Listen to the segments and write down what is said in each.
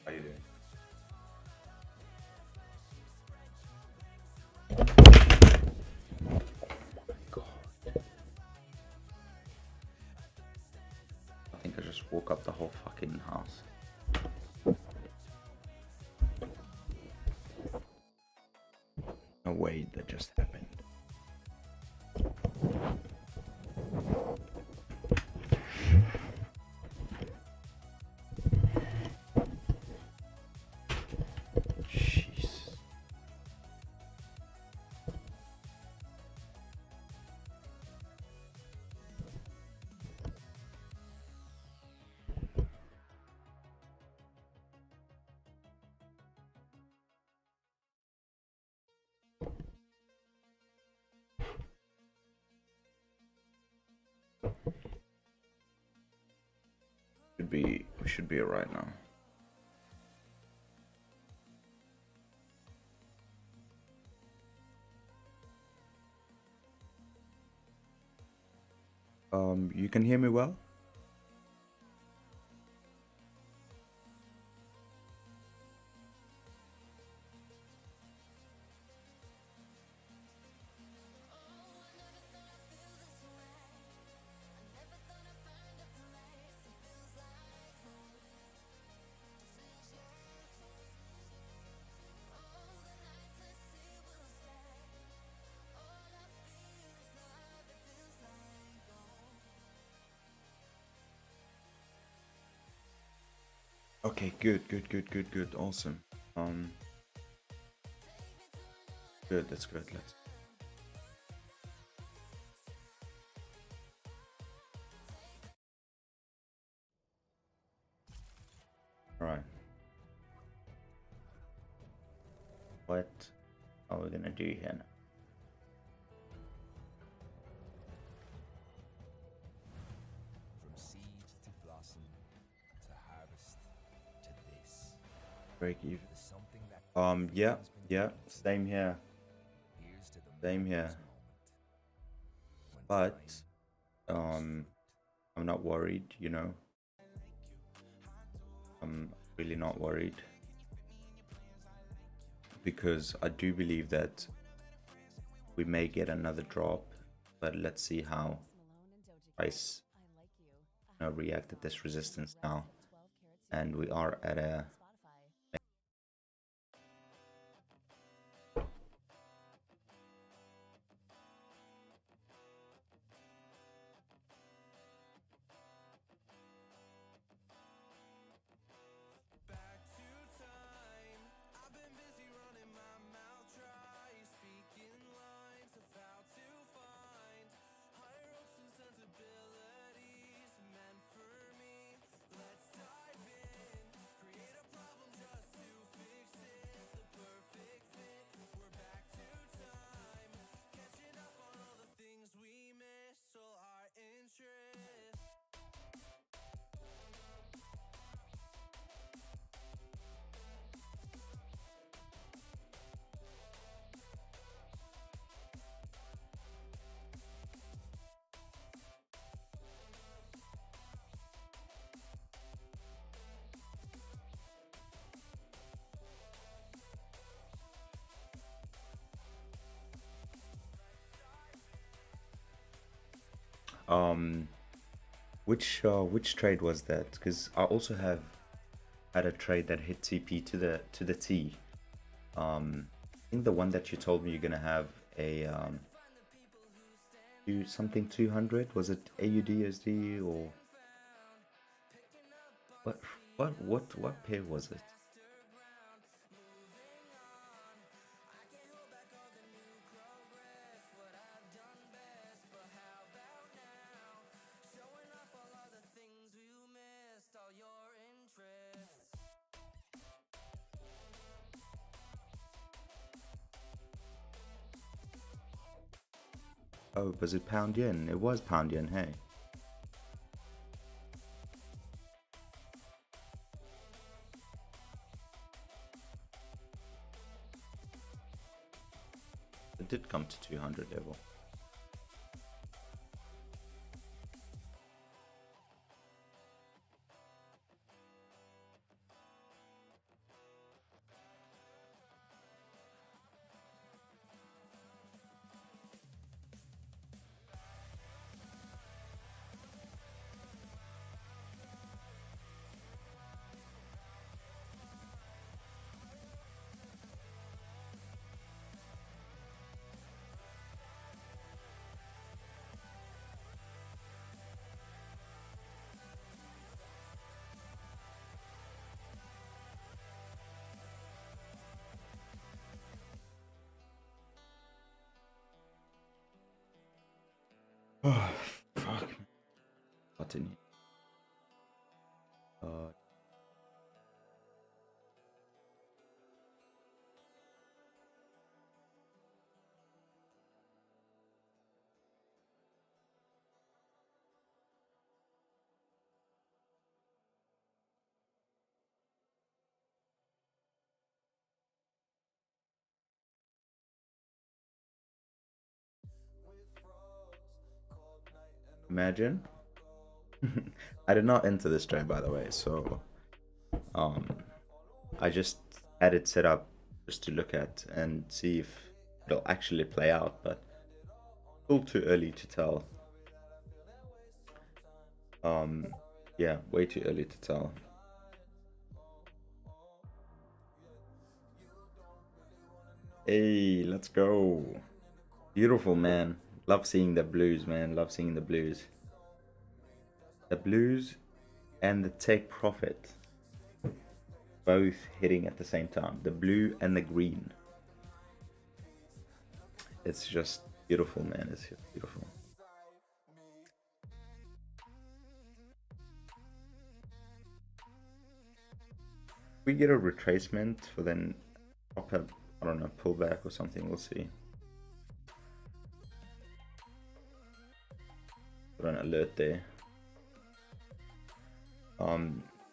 How you doing? God. I think I just woke up the whole fucking house. No way, that just happened. Jeez. We should be alright now. You can hear me well? Okay, good, awesome. Good, that's good. Let's. All right. What are we gonna do here now? From seed to blossom to harvest to this. Break even. There's something that Yeah, has been yeah. waiting for. Same here. Here's to the Same here. momentous moment when But time I'm not worried. You know. I'm really not worried because I do believe that we may get another drop, but let's see how price react at this resistance now, and we are at a which trade was that? Because I also have had a trade that hit TP to the T. I think the one that you told me you're gonna have a something 200, was it AUD USD or what pair was it? Oh, was it pound yen? It was pound yen, hey. It did come to 200 level. Oh, fuck. What's in here? Imagine. I did not enter this trade, by the way, so um I just had it set up just to look at and see if it'll actually play out, but still too early to tell. Yeah, way too early to tell. Hey, let's go. Beautiful, man. Love seeing the blues, man. Love seeing the blues. The blues and the take profit both hitting at the same time. The blue and the green. It's just beautiful, man. It's just beautiful. We get a retracement for then proper, I don't know, pullback or something. We'll see. Put an alert there.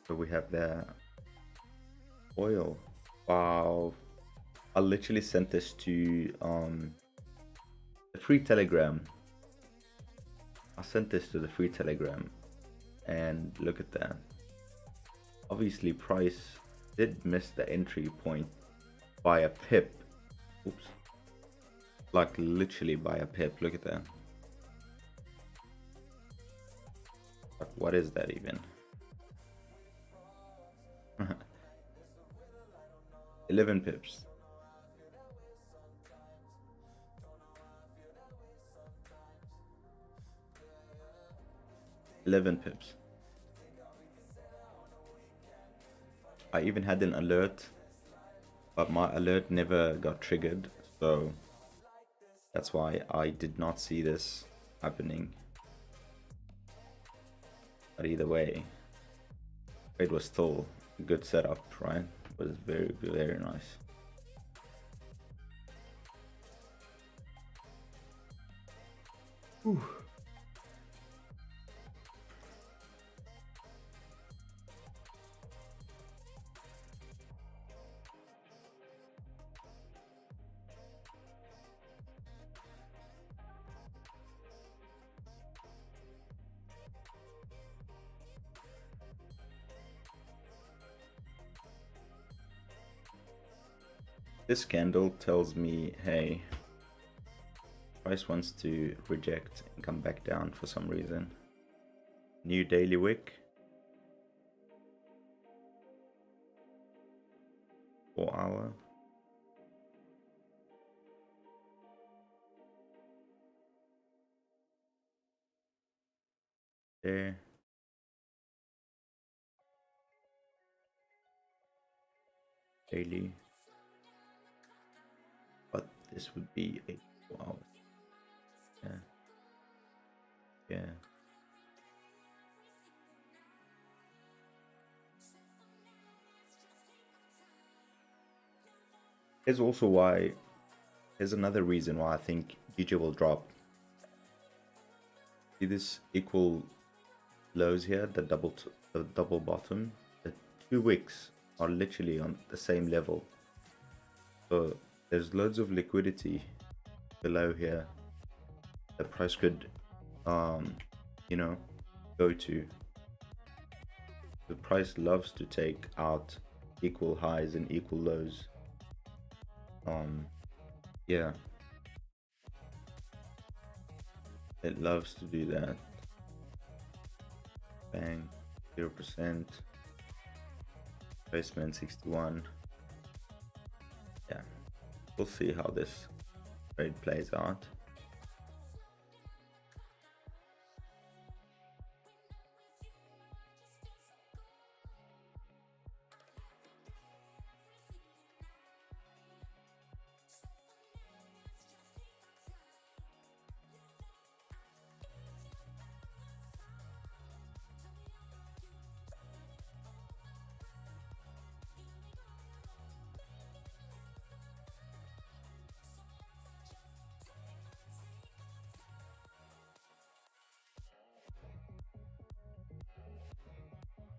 So we have the oil. Wow. I literally sent this to the free telegram. I sent this to the free telegram and look at that. Obviously price did miss the entry point by a pip. Oops. Like literally by a pip. Look at that. Like, what is that even? 11 pips. I even had an alert, but my alert never got triggered, so that's why I did not see this happening. But either way, it was still a good setup, right? It was very, very nice. Whew. This candle tells me, hey, price wants to reject and come back down for some reason. New daily wick. 4 hour. There. Daily. But this would be 4 hours. Yeah. Yeah. Here's also why, here's another reason why I think DJ will drop. See this equal lows here, the double bottom, the 2 wicks are literally on the same level. So there's loads of liquidity below here. The price could, you know, go to. The price loves to take out equal highs and equal lows. Yeah, it loves to do that. Bang, 0%. Placement 61. Yeah, we'll see how this trade plays out.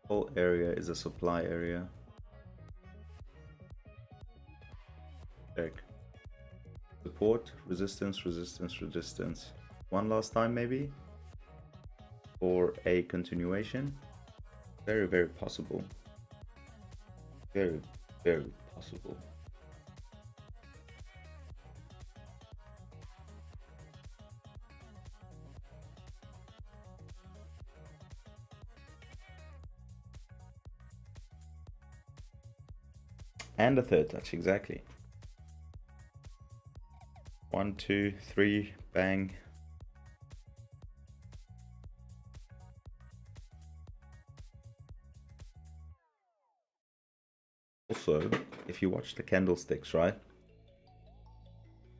Whole area is a supply area. Check. Support, resistance, resistance, resistance. One last time maybe? For a continuation? Very, very possible. Very, very possible. And a third touch, exactly. 1, 2, 3, bang. Also, if you watch the candlesticks, right?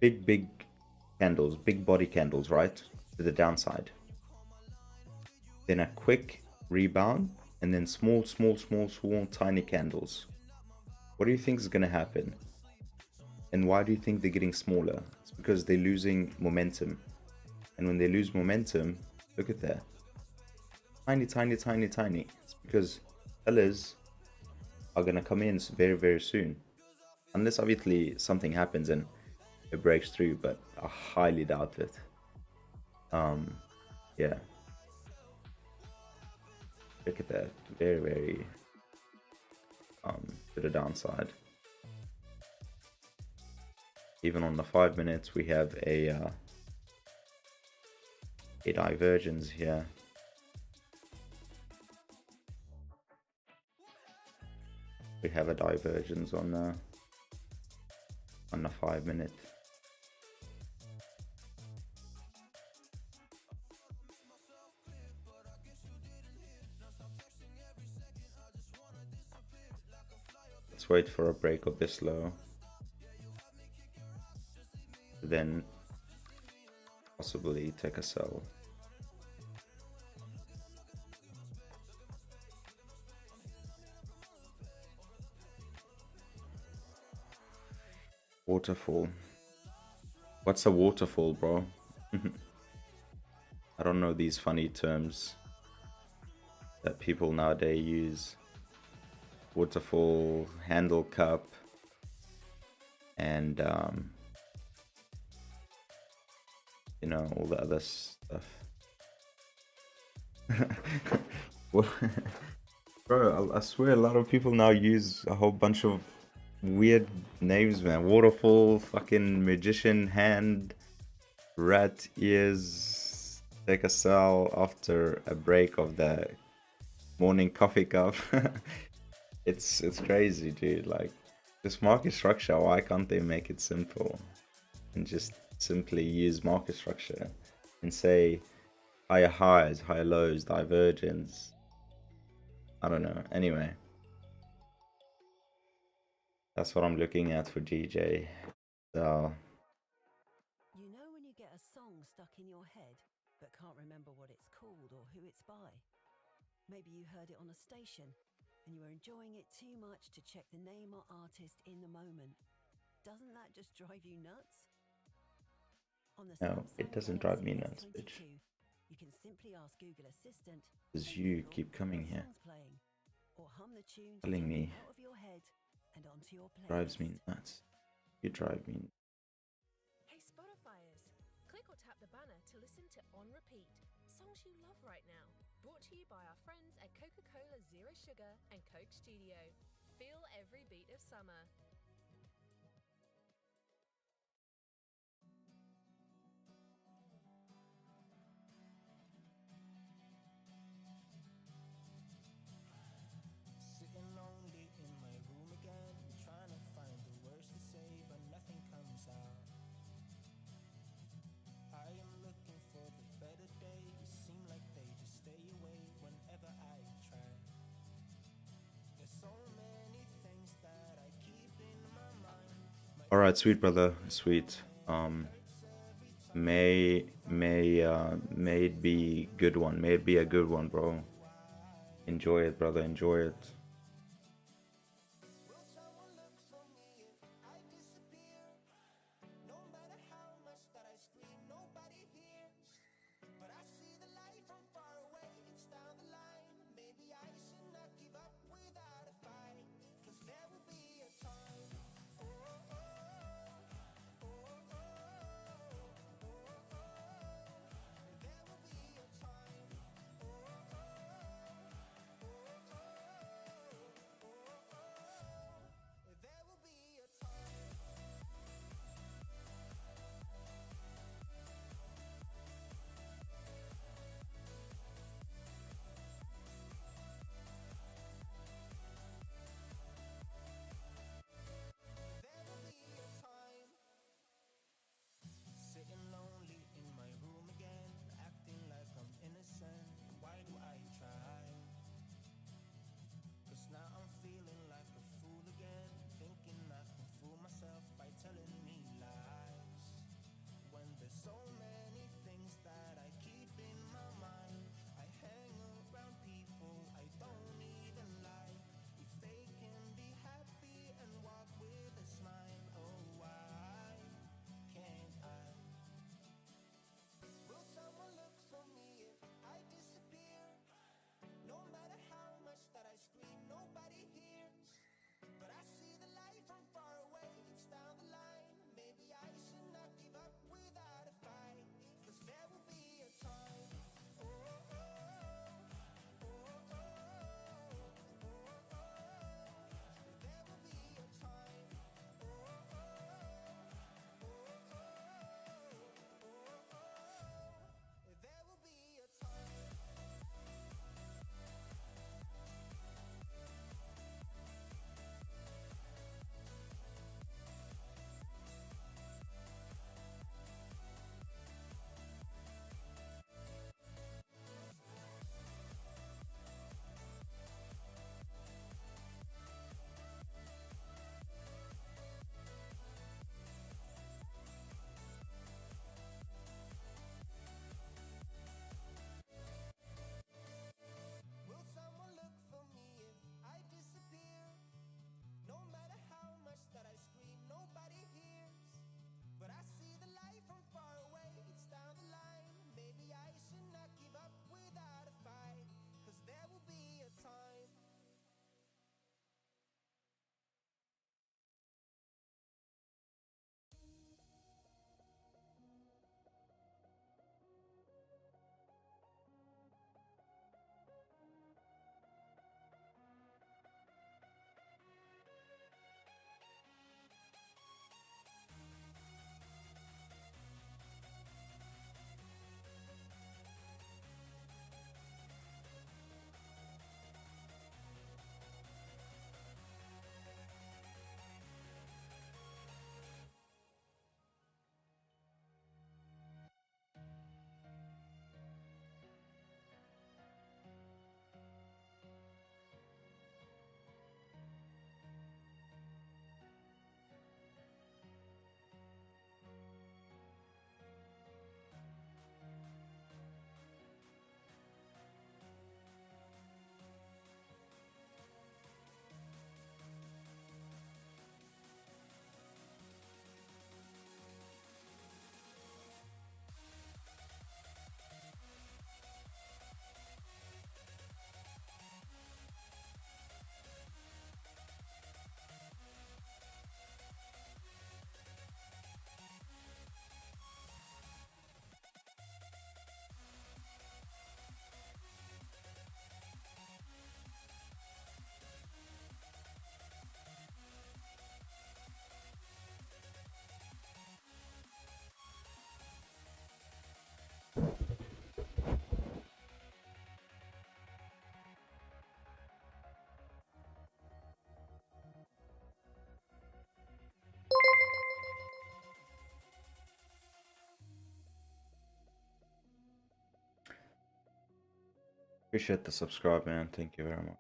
Big candles, big body candles, right? To the downside. Then a quick rebound, and then small, tiny candles. What do you think is going to happen? And why do you think they're getting smaller? It's because they're losing momentum. And when they lose momentum, look at that. Tiny. It's because sellers are going to come in very, very soon. Unless obviously something happens and it breaks through, but I highly doubt it. Yeah. Look at that. Very, very to the downside. Even on the 5 minutes, we have a divergence here. We have a divergence on the 5 minute. Let's wait for a break of this low. Then possibly take a sell. Waterfall. What's a waterfall, bro? I don't know these funny terms that people nowadays use. Waterfall, handle cup, and you know, all the other stuff. Bro, I swear a lot of people now use a whole bunch of weird names, man. Waterfall, fucking magician hand, rat ears, take a sell after a break of the morning coffee cup. It's crazy, dude. Like, this market structure, why can't they make it simple and just simply use market structure and say higher highs, higher lows, divergence? I don't know. Anyway, that's what I'm looking at for GJ. So You know when you get a song stuck in your head but can't remember what it's called or who it's by? Maybe you heard it on a station and you were enjoying it too much to check the name or artist in the moment. Doesn't that just drive you nuts? On the no, it doesn't drive me nuts, bitch. You can simply ask Google Assistant, Because you keep coming here, playing, or hum the tune telling me out of your head and onto your playlist. drives me nuts. You drive me. Hey Spotifyers, click or tap the banner to listen to On Repeat, songs you love right now. Brought to you by our friends at Coca-Cola Zero Sugar and Coke Studio. Feel every beat of summer. Sitting lonely in my room again, trying to find the words to say, but nothing comes out. I am looking for the better days, seem like they just stay away whenever I try. There's so many things that I keep in my mind. All right, sweet brother, sweet. May it be good one. May it be a good one, bro. Enjoy it, brother. Enjoy it. But I see the light from far away, it's down the line. Maybe I should not keep Appreciate the subscribe, man. Thank you very much.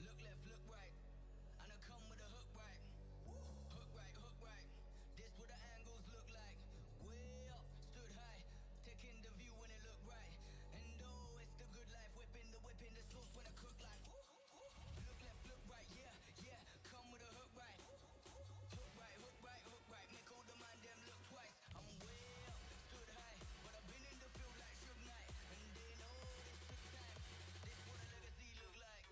Look left, look right, and I come with a hook right. Hook right, hook right. This what the angles look like. Way up, stood high, taking the view when it look right. And oh, it's the good life, whipping the sauce when I cook like. Look left, look right, yeah, yeah. Come with a hook right. Hook right, hook right, hook right. Make all the man them look twice. I'm way up, stood high, but I've been in the field like Suge Knight. And they know this took time. This what a legacy look like.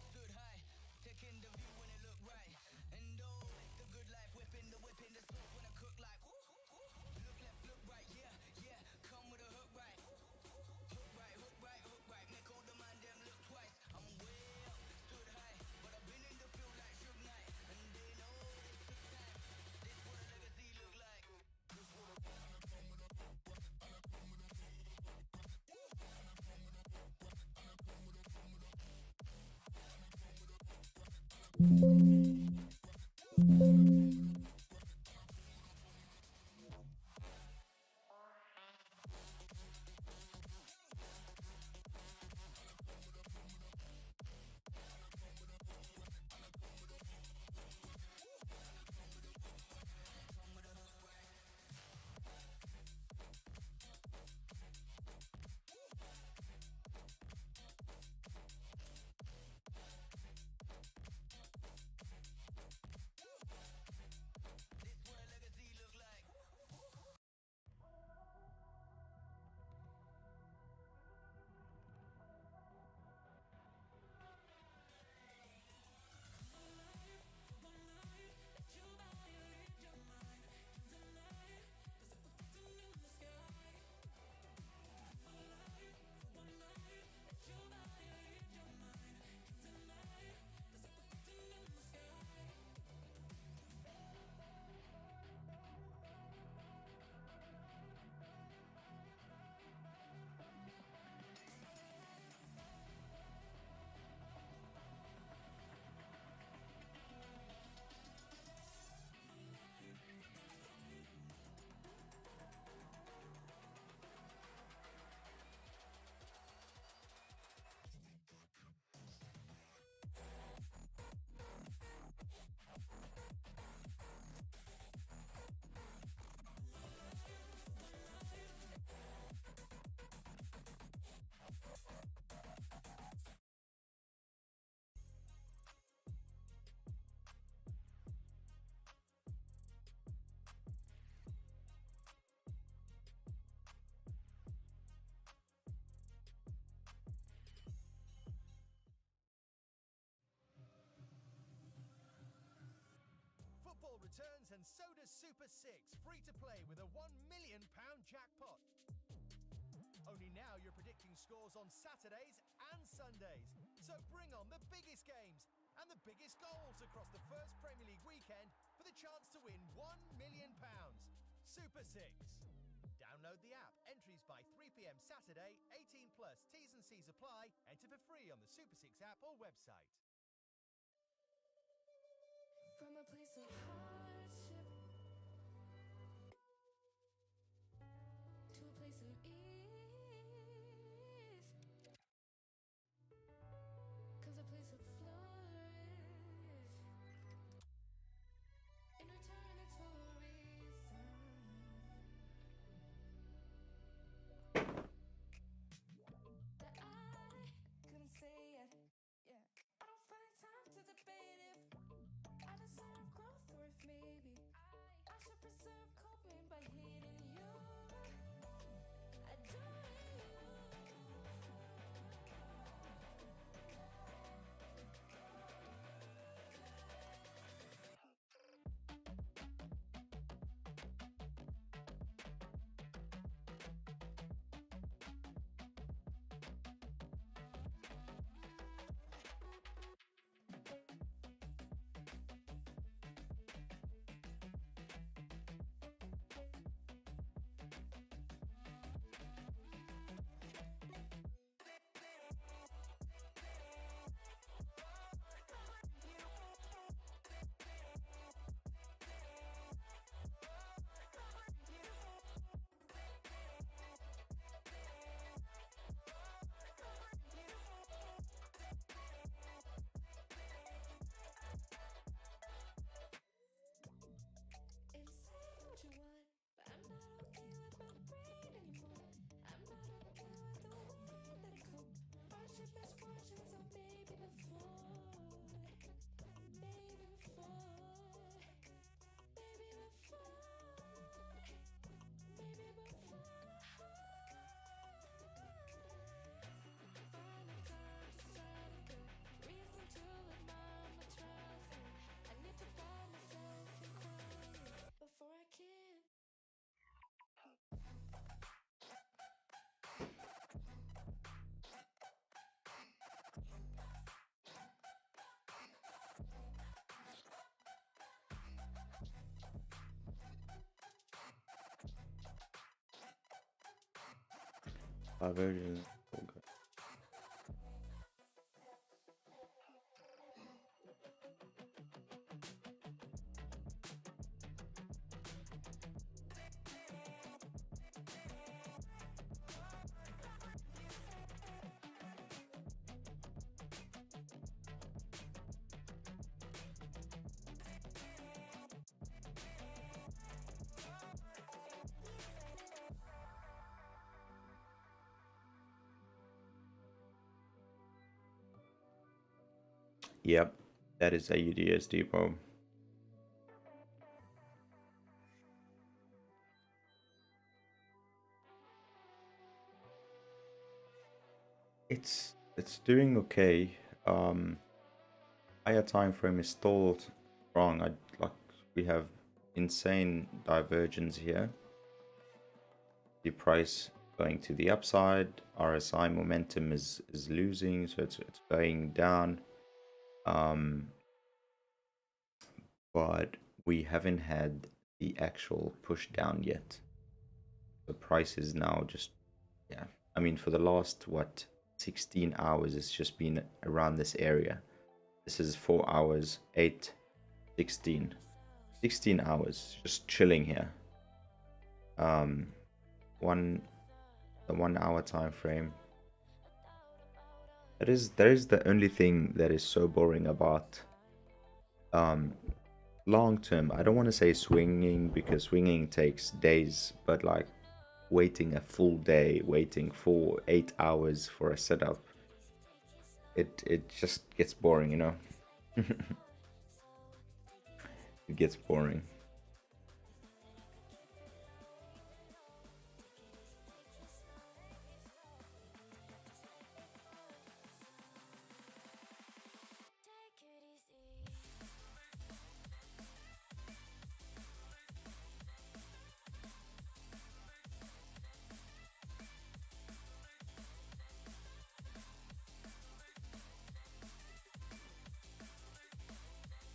Stood high, taking the view when it look right. And oh, it's the good life, whipping the sauce when I cook like. Look left, look right, yeah, yeah. Come with a hook right. Hook right, hook right, hook right. Make all the man them look twice. I'm way up, stood high, but I've been in the field like Suge Knight. And they know this took time. This what a legacy look like. world returns and so does Super 6, free to play with a £1 million jackpot. Only now you're predicting scores on Saturdays and Sundays. So bring on the biggest games and the biggest goals across the first Premier League weekend for the chance to win £1 million. Super 6. Download the app. Entries by 3 p.m. Saturday. 18 plus. T's and C's apply. Enter for free on the Super 6 app or website. From a place of hardship to a place of ease comes a place of flourish. In return, it's for a reason that I couldn't say yet. Yeah, I don't find time to debate if I deserve growth or if maybe I should preserve coping by hating you, adoring you. And say what you want, but I'm not okay with my brain anymore. I'm not okay with the way that I cope. Hardship, misfortune, so maybe before, maybe before, maybe before, maybe before. Final time to silent go. Reason to admire my trials. I need to find myself in quiet before I can. Divergence. Okay. Yep, that is AUDSD, bro. It's doing okay. Higher time frame is still strong. We have insane divergence here. The price going to the upside. RSI momentum is losing, so it's going down. But we haven't had the actual push down yet. The price is now just, yeah. I mean, for the last, what, 16 hours, it's just been around this area. This is 4 hours, 8, 16. 16 hours, just chilling here. The 1 hour time frame. That is the only thing that is so boring about long term. I don't want to say swinging, because swinging takes days, but like waiting a full day, waiting for 8 hours for a setup, it just gets boring, you know. It gets boring. Take it easy.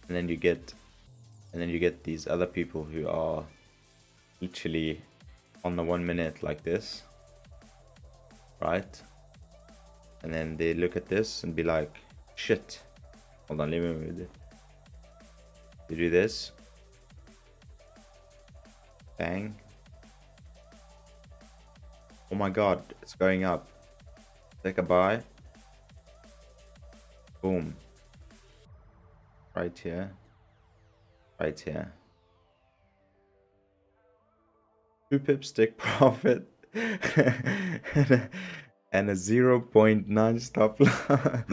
and then you get these other people who are literally on the 1 minute like this, right? And then they look at this and be like, shit, hold on, let me move it. They do this, bang, oh my god, it's going up, take a buy, boom, right here, right here, 2 pips take profit and a 0.9 stop loss.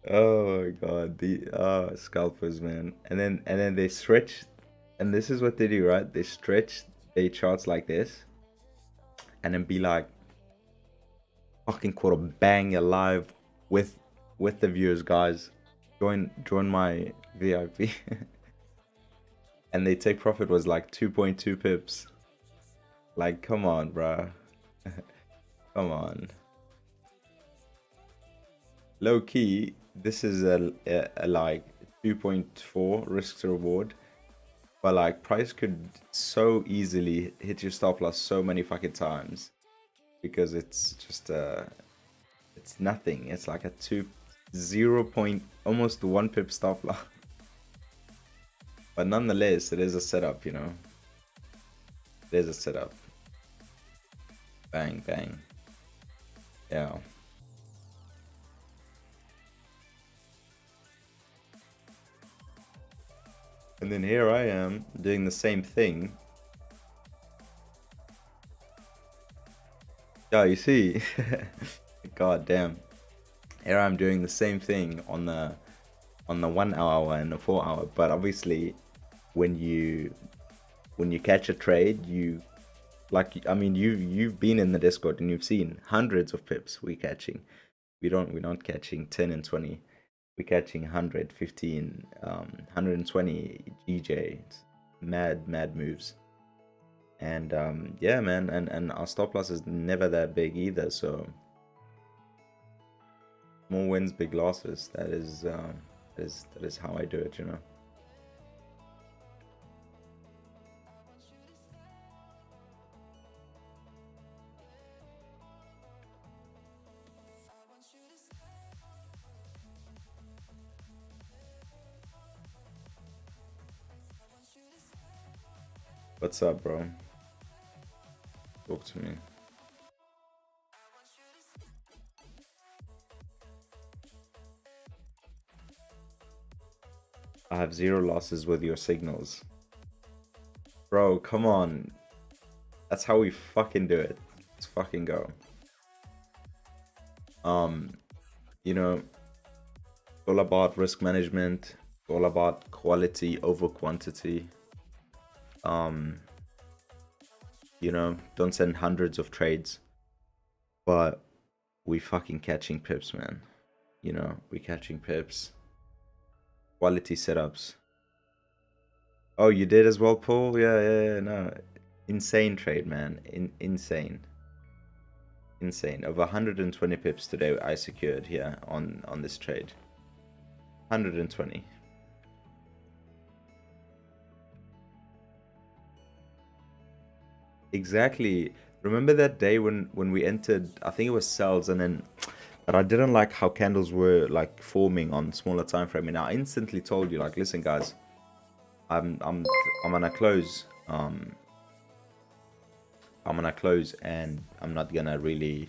Oh my god, the scalpers, man. And then they stretch, and this is what they do, right? They stretch their charts like this, and then be like, fucking quarter bang, you're live with the viewers, guys. Join my VIP. And they take profit was like 2.2 pips. Like, come on, bruh. Come on. Low key, this is a like 2.4 risk to reward, but like price could so easily hit your stop loss so many fucking times because it's just it's nothing. It's like a 0 point almost 1 pip stop loss. But nonetheless, it is a setup, you know. It is a setup. Bang bang. Yeah. And then here I am doing the same thing. Yeah, you see. God damn. Here I'm doing the same thing on the 1 hour and the 4 hour, but obviously when you catch a trade, you like, I mean, you've been in the Discord and you've seen hundreds of pips we're catching. We're not catching 10 and 20. We're catching 100, 15, 120 GJ. It's mad moves. And yeah, man, and our stop loss is never that big either, so small wins, big losses. That is how I do it, you know. What's up, bro? Talk to me. I have 0 losses with your signals. Bro, come on. That's how we fucking do it. Let's fucking go. You know, it's all about risk management. It's all about quality over quantity. You know, don't send hundreds of trades, but we fucking catching pips, man. You know, we catching pips. Quality setups. Oh, you did as well, Paul? Yeah, no. Insane trade, man. Insane. Over 120 pips today I secured here on this trade. 120. Exactly. Remember that day when we entered, I think it was sells, and then, but I didn't like how candles were like forming on smaller time frame, and I instantly told you, like, listen guys, I'm gonna close. I'm gonna close, and I'm not gonna really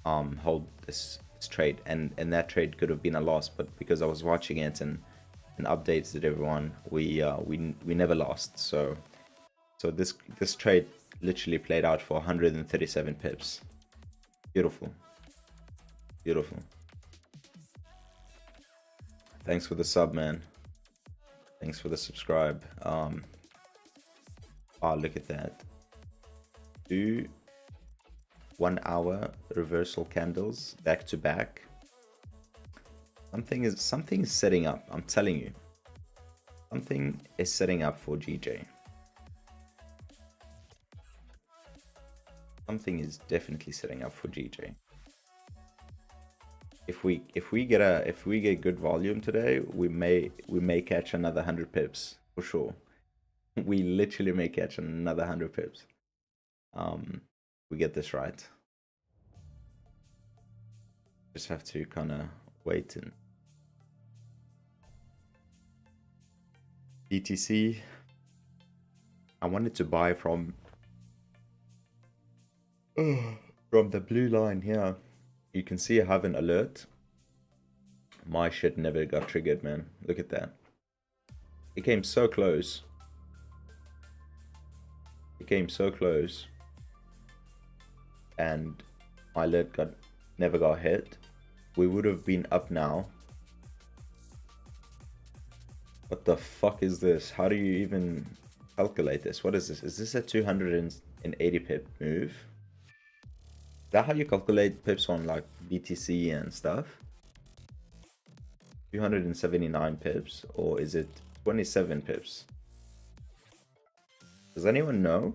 hold this trade, and that trade could have been a loss, but because I was watching it and updates to everyone, we never lost. So this trade literally played out for 137 pips. Beautiful. Thanks for the sub, man. Thanks for the subscribe. Oh, look at that. 2 1 hour reversal candles back to back. Something is setting up. I'm telling you. Something is setting up for GJ. Something is definitely setting up for GJ. if we get good volume today, we may catch another 100 pips for sure. We literally may catch another 100 pips. We get this right. Just have to kind of wait. And BTC, I wanted to buy from the blue line here. You can see I have an alert. My shit never got triggered, man. Look at that. It came so close. It came so close. And my alert never got hit. We would have been up now. What the fuck is this? How do you even calculate this? What is this? Is this a 280 pip move? Is that how you calculate pips on like BTC and stuff? 279 pips, or is it 27 pips? Does anyone know?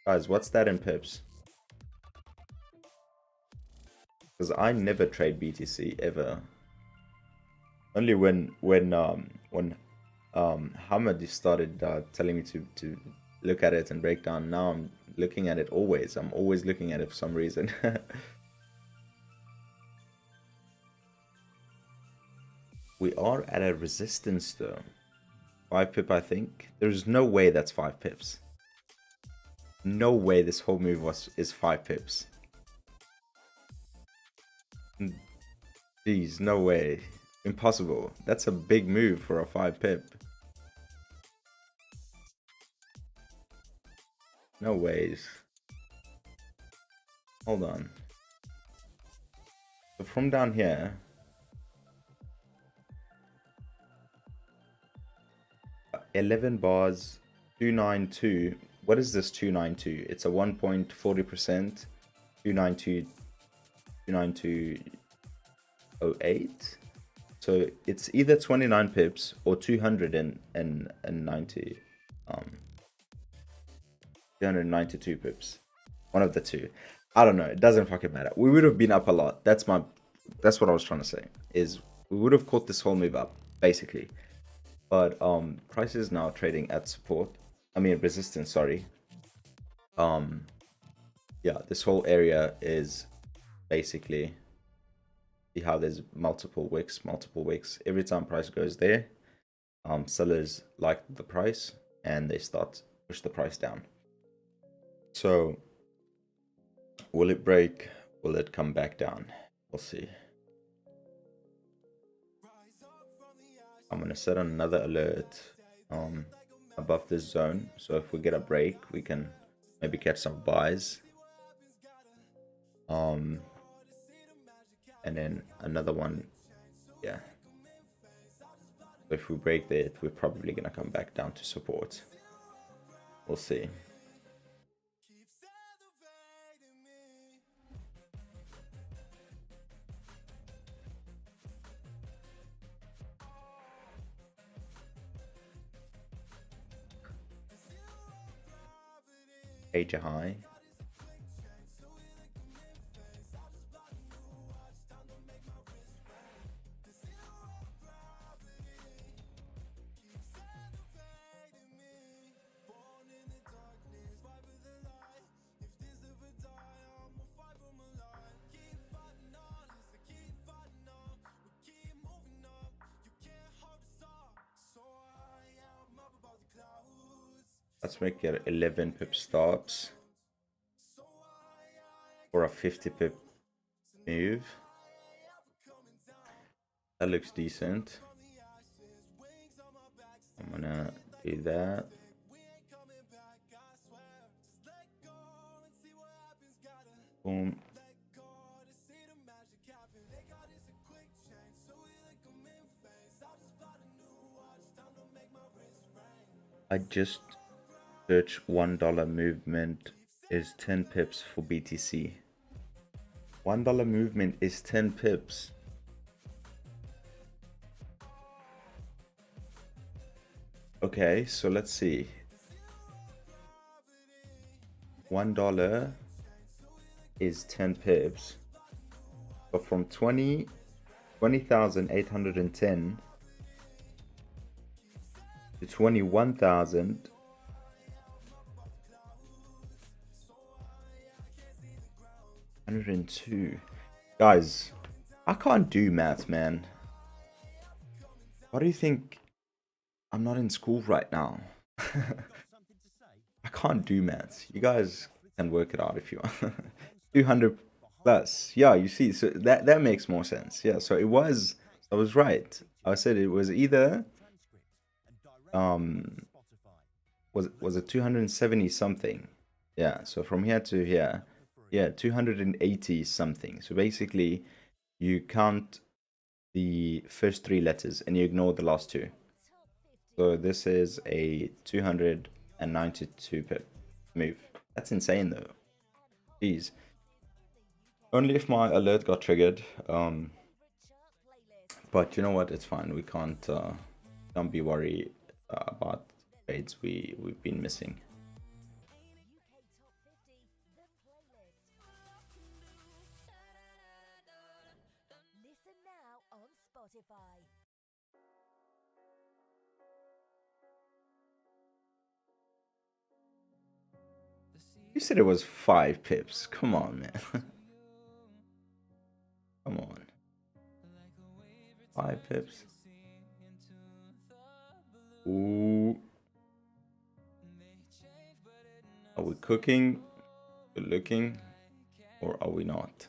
Guys, what's that in pips? Because I never trade BTC ever. Only when Hamad started telling me to look at it and break down. Now I'm looking at it always. I'm always looking at it for some reason. We are at a resistance though. 5 pip, I think. There's no way that's 5 pips. No way this whole move is 5 pips. Jeez, no way. Impossible. That's a big move for a 5 pip. No ways. Hold on. So from down here, $11 bars, 292. What is this 292? It's a 1.40%. 292.08. So it's either 29 pips or 290 292 pips. One of the two. I don't know. It doesn't fucking matter. We would have been up a lot. That's what I was trying to say. Is we would have caught this whole move up, basically. But price is now trading at support. I mean resistance, sorry. Yeah, this whole area is basically, see how there's multiple wicks. Every time price goes there, sellers like the price and they start push the price down. So will it break? Will it come back down? We'll see. I'm gonna set another alert above this zone, so if we get a break we can maybe catch some buys. And then another one, yeah. So if we break that, we're probably gonna come back down to support. We'll see. Major high. Let's make it 11 pip stops for a 50 pip move. That looks decent. I'm gonna do that. Boom. I just search $1 movement is 10 pips for BTC. $1 movement is 10 pips. Okay, so let's see. $1 is 10 pips. But from 20,810 to 21,102. Guys, I can't do maths, man. Why do you think I'm not in school right now? I can't do maths. You guys can work it out if you want. 200 plus. Yeah, you see, so that makes more sense. Yeah, so I was right. I said it was either was it 270 something? Yeah, so from here to here, yeah, 280 something. So basically, you count the first three letters and you ignore the last two. So this is a 292 pip move. That's insane though. Jeez. Only if my alert got triggered. But you know what? It's fine. We can't be worried about trades we've been missing. Listen now on Spotify. You said it was 5 pips. Come on, man. Come on. 5 pips. Ooh. Are we cooking, good looking, or are we not?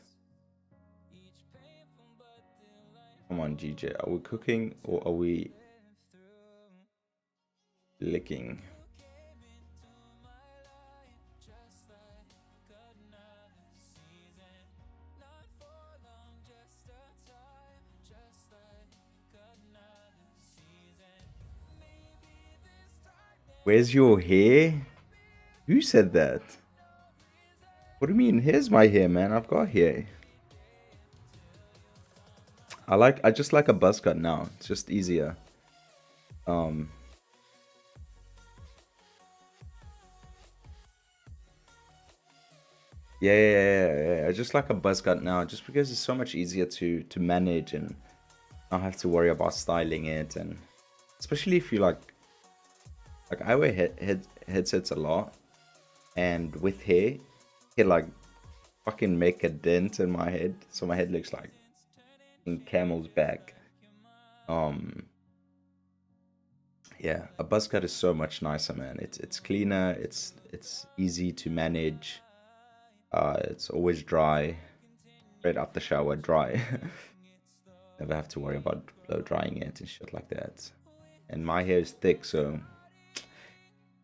Come on, GJ. Are we cooking or are we licking? Where's your hair? Who said that? What do you mean? Here's my hair, man. I've got hair. I just like a buzz cut now. It's just easier. Yeah. I just like a buzz cut now, just because it's so much easier to manage and not have to worry about styling it, and especially if you like I wear headsets a lot, and with hair, it like fucking make a dent in my head, so my head looks like in camel's back. Yeah, a buzz cut is so much nicer, man. It's cleaner, it's easy to manage. It's always dry, right out the shower, dry. Never have to worry about blow drying it and shit like that. And my hair is thick, so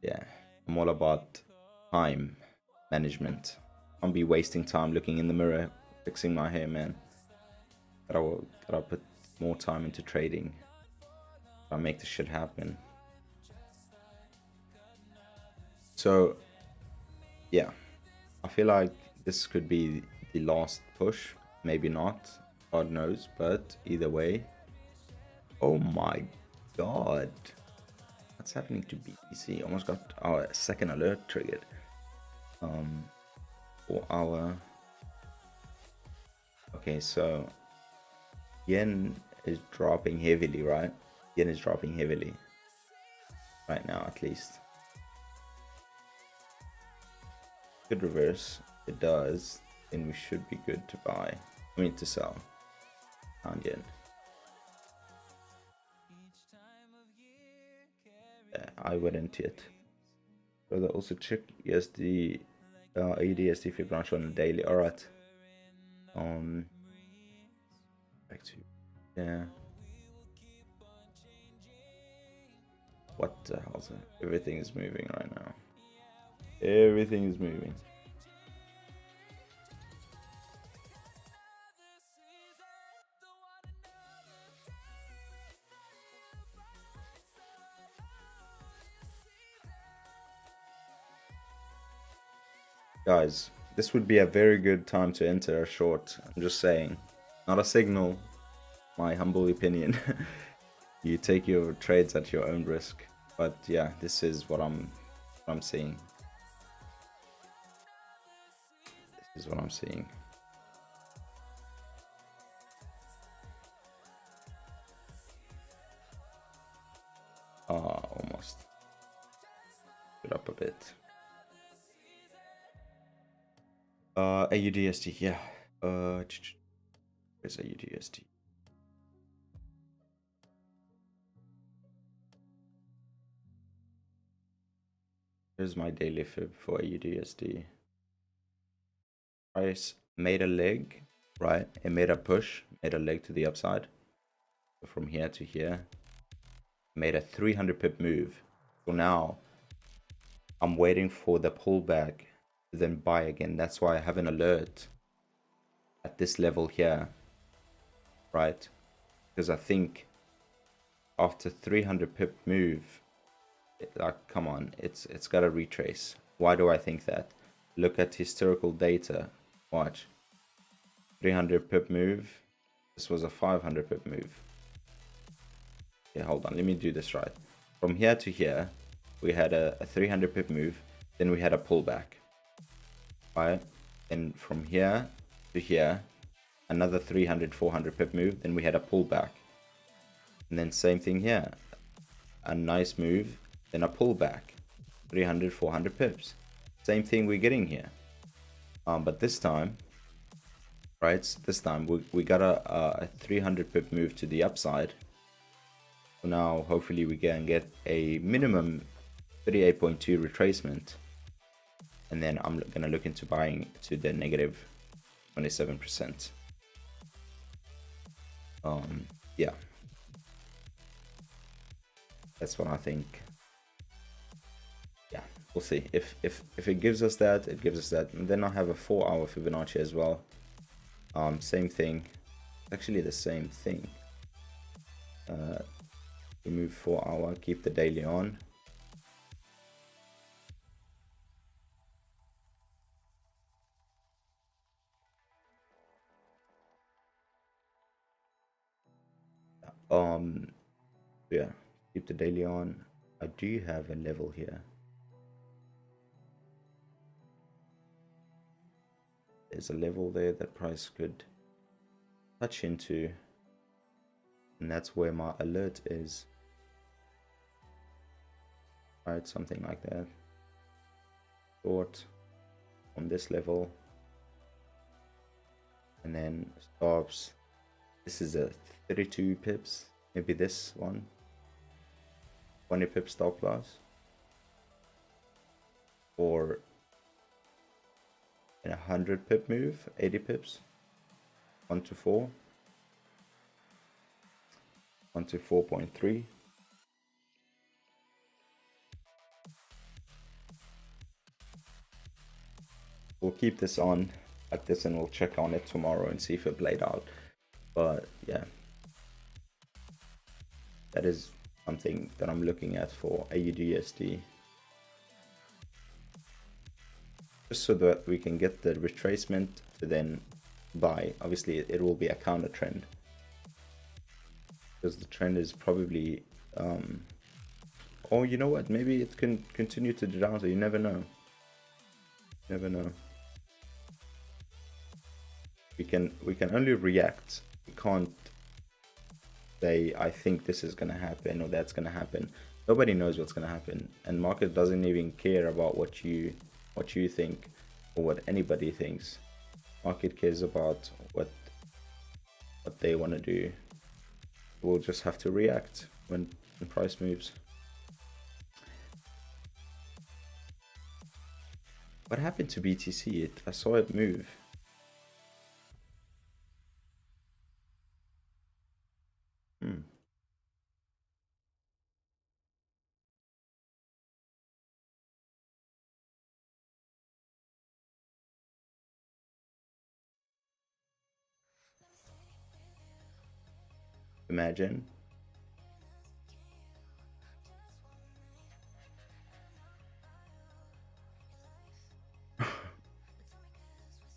yeah, I'm all about time management. I'll be wasting time looking in the mirror fixing my hair, man. Gotta put more time into trading. I'll make this shit happen. So yeah, I feel like this could be the last push. Maybe not, God knows, but either way. Oh my god, what's happening to BTC? Almost got our second alert triggered. For our okay, so yen is dropping heavily, right? Yen is dropping heavily right now, at least. Could reverse. It does, then we should be good to buy. I mean to sell pound yen. Yeah, I wouldn't yet. Brother, also check USD AUDSD Fibonacci on the daily. Alright. Back to yeah. What the hell's that? Everything is moving right now. Everything is moving. Guys, this would be a very good time to enter a short. I'm just saying. Not a signal. My humble opinion. You take your trades at your own risk. But yeah, this is what I'm seeing. is what I'm seeing. Almost. Get up a bit. AUDST, yeah. Where's AUDST? Here's my daily fib for AUDSD. Price made a leg, right? It made a push, made a leg to the upside. So from here to here, made a 300 pip move. So now I'm waiting for the pullback to then buy again. That's why I have an alert at this level here, right? Because I think after 300 pip move, like, come on, it's got to retrace. Why do I think that? Look at historical data. Watch. 300 pip move. This was a 500 pip move. Yeah, hold on. Let me do this right. From here to here, we had a 300 pip move. Then we had a pullback. Right? And from here to here, another 300, 400 pip move. Then we had a pullback. And then same thing here. A nice move. Then a pullback. 300, 400 pips. Same thing we're getting here. But this time, right? This time we got a 300 pip move to the upside. So now hopefully we can get a minimum 38.2 retracement, and then I'm gonna look into buying to the negative 27%. Yeah, that's what I think. Yeah, we'll see if it gives us that, it gives us that. And then I have a 4-hour Fibonacci as well. Same thing, actually the same thing. Remove 4-hour, keep the daily on. Yeah, keep the daily on. I do have a level here. There's a level there that price could touch into, and that's where my alert is. Right, something like that. Short on this level, and then stops. This is a 32 pips, maybe this one. 20 pip stop loss, or in a 100 pip move, 80 pips, 1 to 4, 1 to 4.3. We'll keep this on like this, and we'll check on it tomorrow and see if it played out. But yeah, that is something that I'm looking at for AUDUSD, just so that we can get the retracement to then buy. Obviously it will be a counter trend, because the trend is probably or you know what, maybe it can continue to the downside. You never know. Never know. We can only react. We can't say I think this is gonna happen or that's gonna happen. Nobody knows what's gonna happen, and market doesn't even care about what you think or what anybody thinks. Market cares about what they want to do. We'll just have to react when price moves. What happened to BTC? I saw it move. Imagine.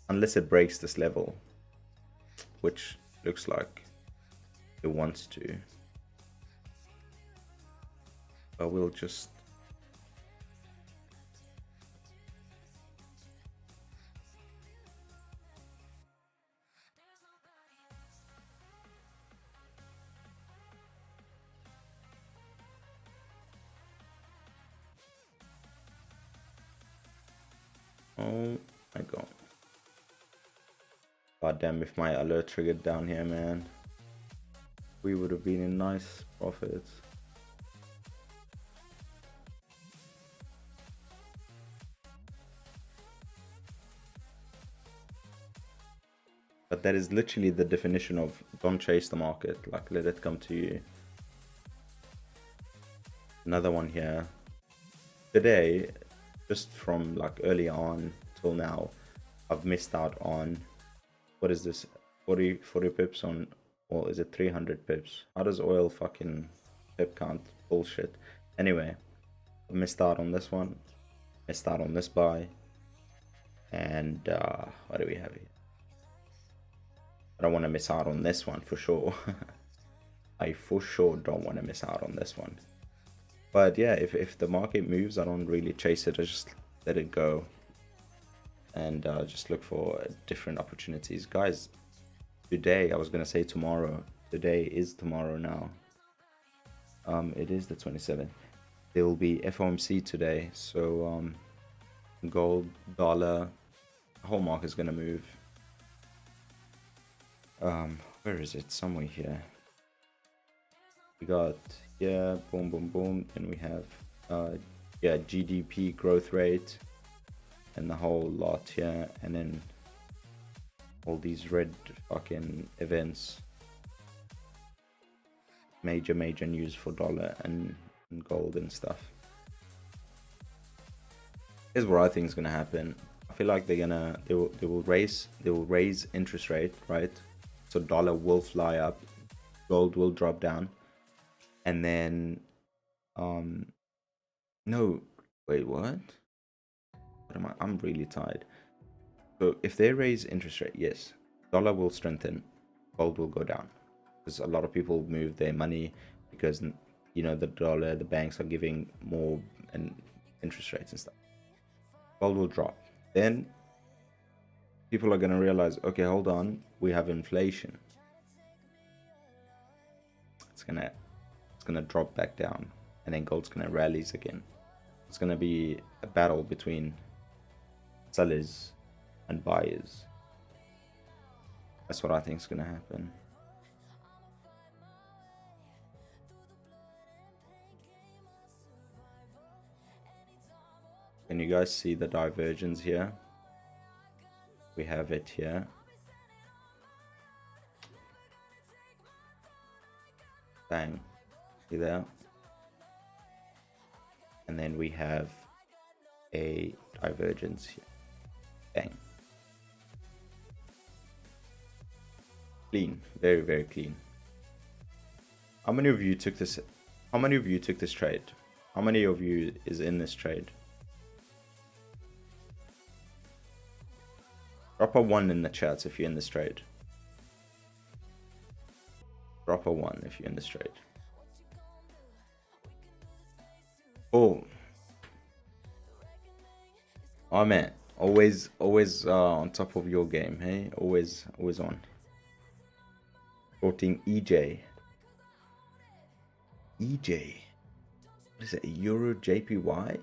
Unless it breaks this level, which looks like it wants to. But we'll just Oh my god. God damn, if my alert triggered down here, man, we would have been in nice profits. But that is literally the definition of don't chase the market, like let it come to you. Another one here. Today, just from like early on till now, I've missed out on, what is this, 40 pips on, or is it 300 pips? How does oil fucking pip count? Bullshit. Anyway, I missed out on this one, missed out on this buy, and what do we have here? I don't want to miss out on this one for sure. I for sure don't want to miss out on this one. But yeah, if the market moves, I don't really chase it. I just let it go and just look for different opportunities. Guys, today, I was going to say tomorrow. Today is tomorrow now. It is the 27th. There will be FOMC today. So gold, dollar, the whole market is going to move. Where is it? Somewhere here. We got, yeah, boom, boom, boom. Then we have, yeah, GDP growth rate and the whole lot here. And then all these red fucking events. Major news for dollar and gold and stuff. Here's what I think is gonna happen. I feel like they will raise interest rate, right? So dollar will fly up, gold will drop down, and then no, wait, what am I? I'm really tired. So if they raise interest rate, yes, dollar will strengthen, gold will go down, because a lot of people move their money because, you know, the dollar, the banks are giving more and interest rates and stuff. Gold will drop. Then people are going to realize, okay, hold on, we have inflation. It's gonna drop back down, and then gold's gonna rallies again. It's gonna be a battle between sellers and buyers. That's what I think is gonna happen. Can you guys see the divergence here? We have it here. Bang. See there? And then we have a divergence here. Bang. Clean. Very clean. How many of you took this? How many of you took this trade? How many of you is in this trade? Drop a 1 in the chats if you're in this trade. Drop a 1 if you're in this trade. Oh. Oh man, always on top of your game, hey? Always on. Quoting EJ. EJ. What is it? Euro JPY?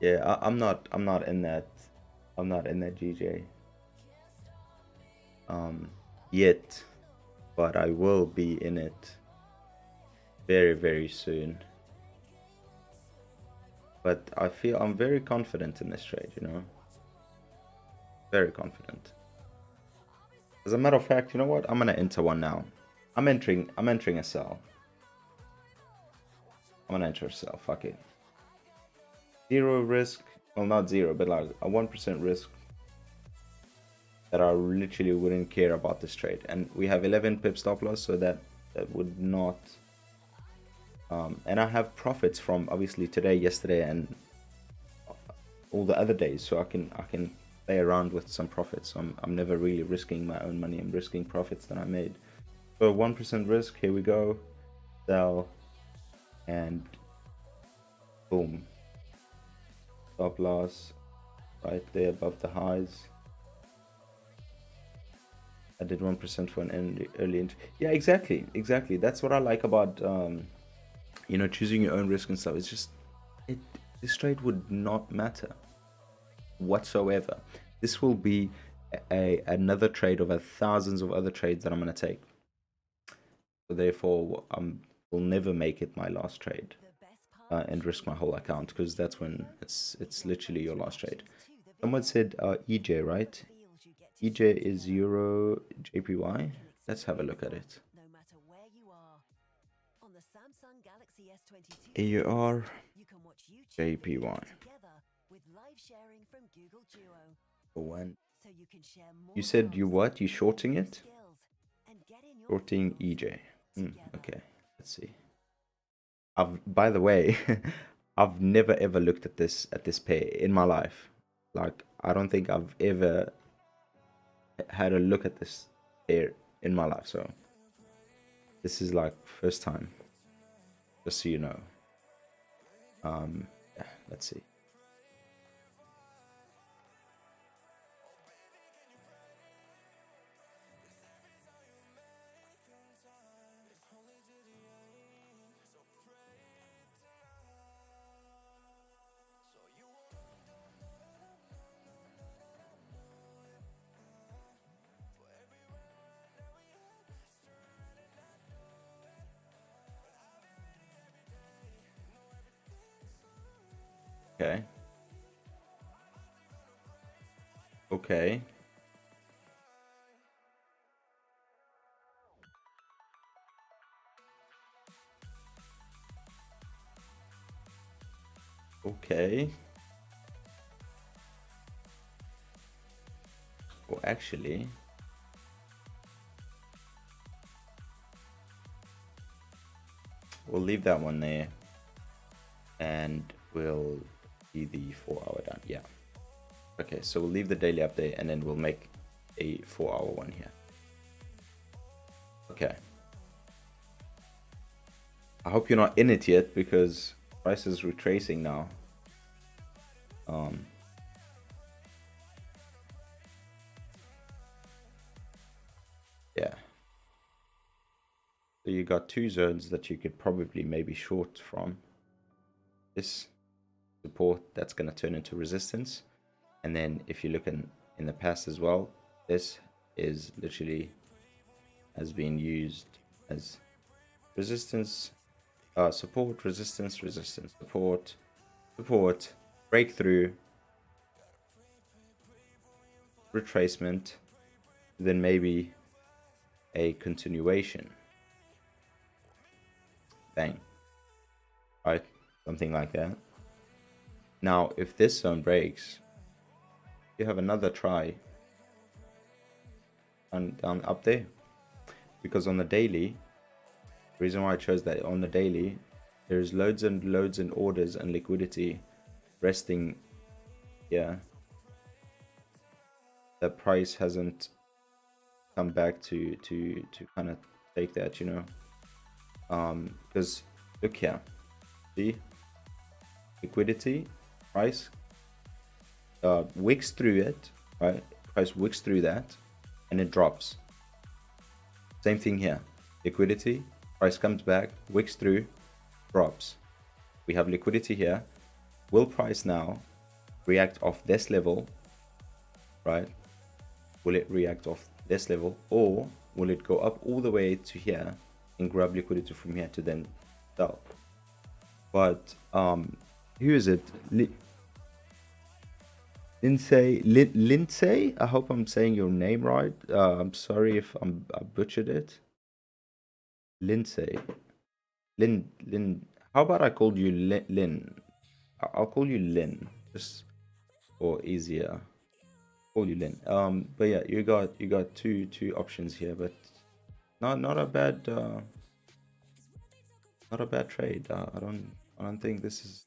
Yeah, I'm not in that. I'm not in that GJ. Yet, but I will be in it very soon. But I feel I'm very confident in this trade, you know. Very confident. As a matter of fact, you know what? I'm gonna enter one now. I'm entering a sell. I'm gonna enter a sell. Fuck it. 0 risk. Well, not 0, but like a 1% risk. That I literally wouldn't care about this trade. And we have 11 pip stop loss, so that would not. And I have profits from obviously today, yesterday, and all the other days, so I can play around with some profits. I'm never really risking my own money. I'm risking profits that I made. So 1% risk. Here we go. Sell, and boom. Stop loss right there above the highs. I did 1% for an early entry. Yeah, exactly. That's what I like about you know, choosing your own risk and stuff. It's just this trade would not matter whatsoever. This will be another trade over thousands of other trades that I'm going to take. So therefore, will never make it my last trade and risk my whole account, because that's when it's literally your last trade. Someone said EJ, right? EJ is Euro JPY. Let's have a look at it. No matter where you are. On the Samsung Galaxy S22 AUR you can watch YouTube JPY. videos together with live sharing from Google Duo. When So you can share more you said you jobs, what? You shorting new it? skills, and get in your Shorting feels EJ. together. Okay, let's see. By the way, I've never ever looked at this pair in my life. Like, I don't think I've ever had a look at this pair in my life. So this is like first time. Just so you know. Yeah, let's see. Okay. Okay. Okay. Well, actually, we'll leave that one there, and we'll see the 4-hour down. Yeah. Okay, so we'll leave the daily update, and then we'll make a 4-hour one here. Okay. I hope you're not in it yet, because price is retracing now. Yeah. So you got two zones that you could probably maybe short from. This support that's going to turn into resistance, and then if you look in the past as well, this is literally has been used as resistance, support, resistance, support, breakthrough, retracement, then maybe a continuation. Bang. Right? Something like that. Now, if this zone breaks, you have another try and down up there. Because on the daily, the reason why I chose that, on the daily, there's loads and loads and orders and liquidity resting here. The price hasn't come back to kind of take that, you know. Because look here, see, liquidity, price wicks through it, right? Price wicks through that, and it drops. Same thing here, liquidity, price comes back, wicks through, drops. We have liquidity here. Will price now react off this level, right? Will it react off this level, or will it go up all the way to here and grab liquidity from here to then sell? But who is it? Lindsay, I hope I'm saying your name right. I'm sorry if I butchered it. Lindsay, Lin. How about I called you Lin? I'll call you Lin, just for easier. Call you Lin. But yeah, you got two options here, but not a bad trade. I don't think this is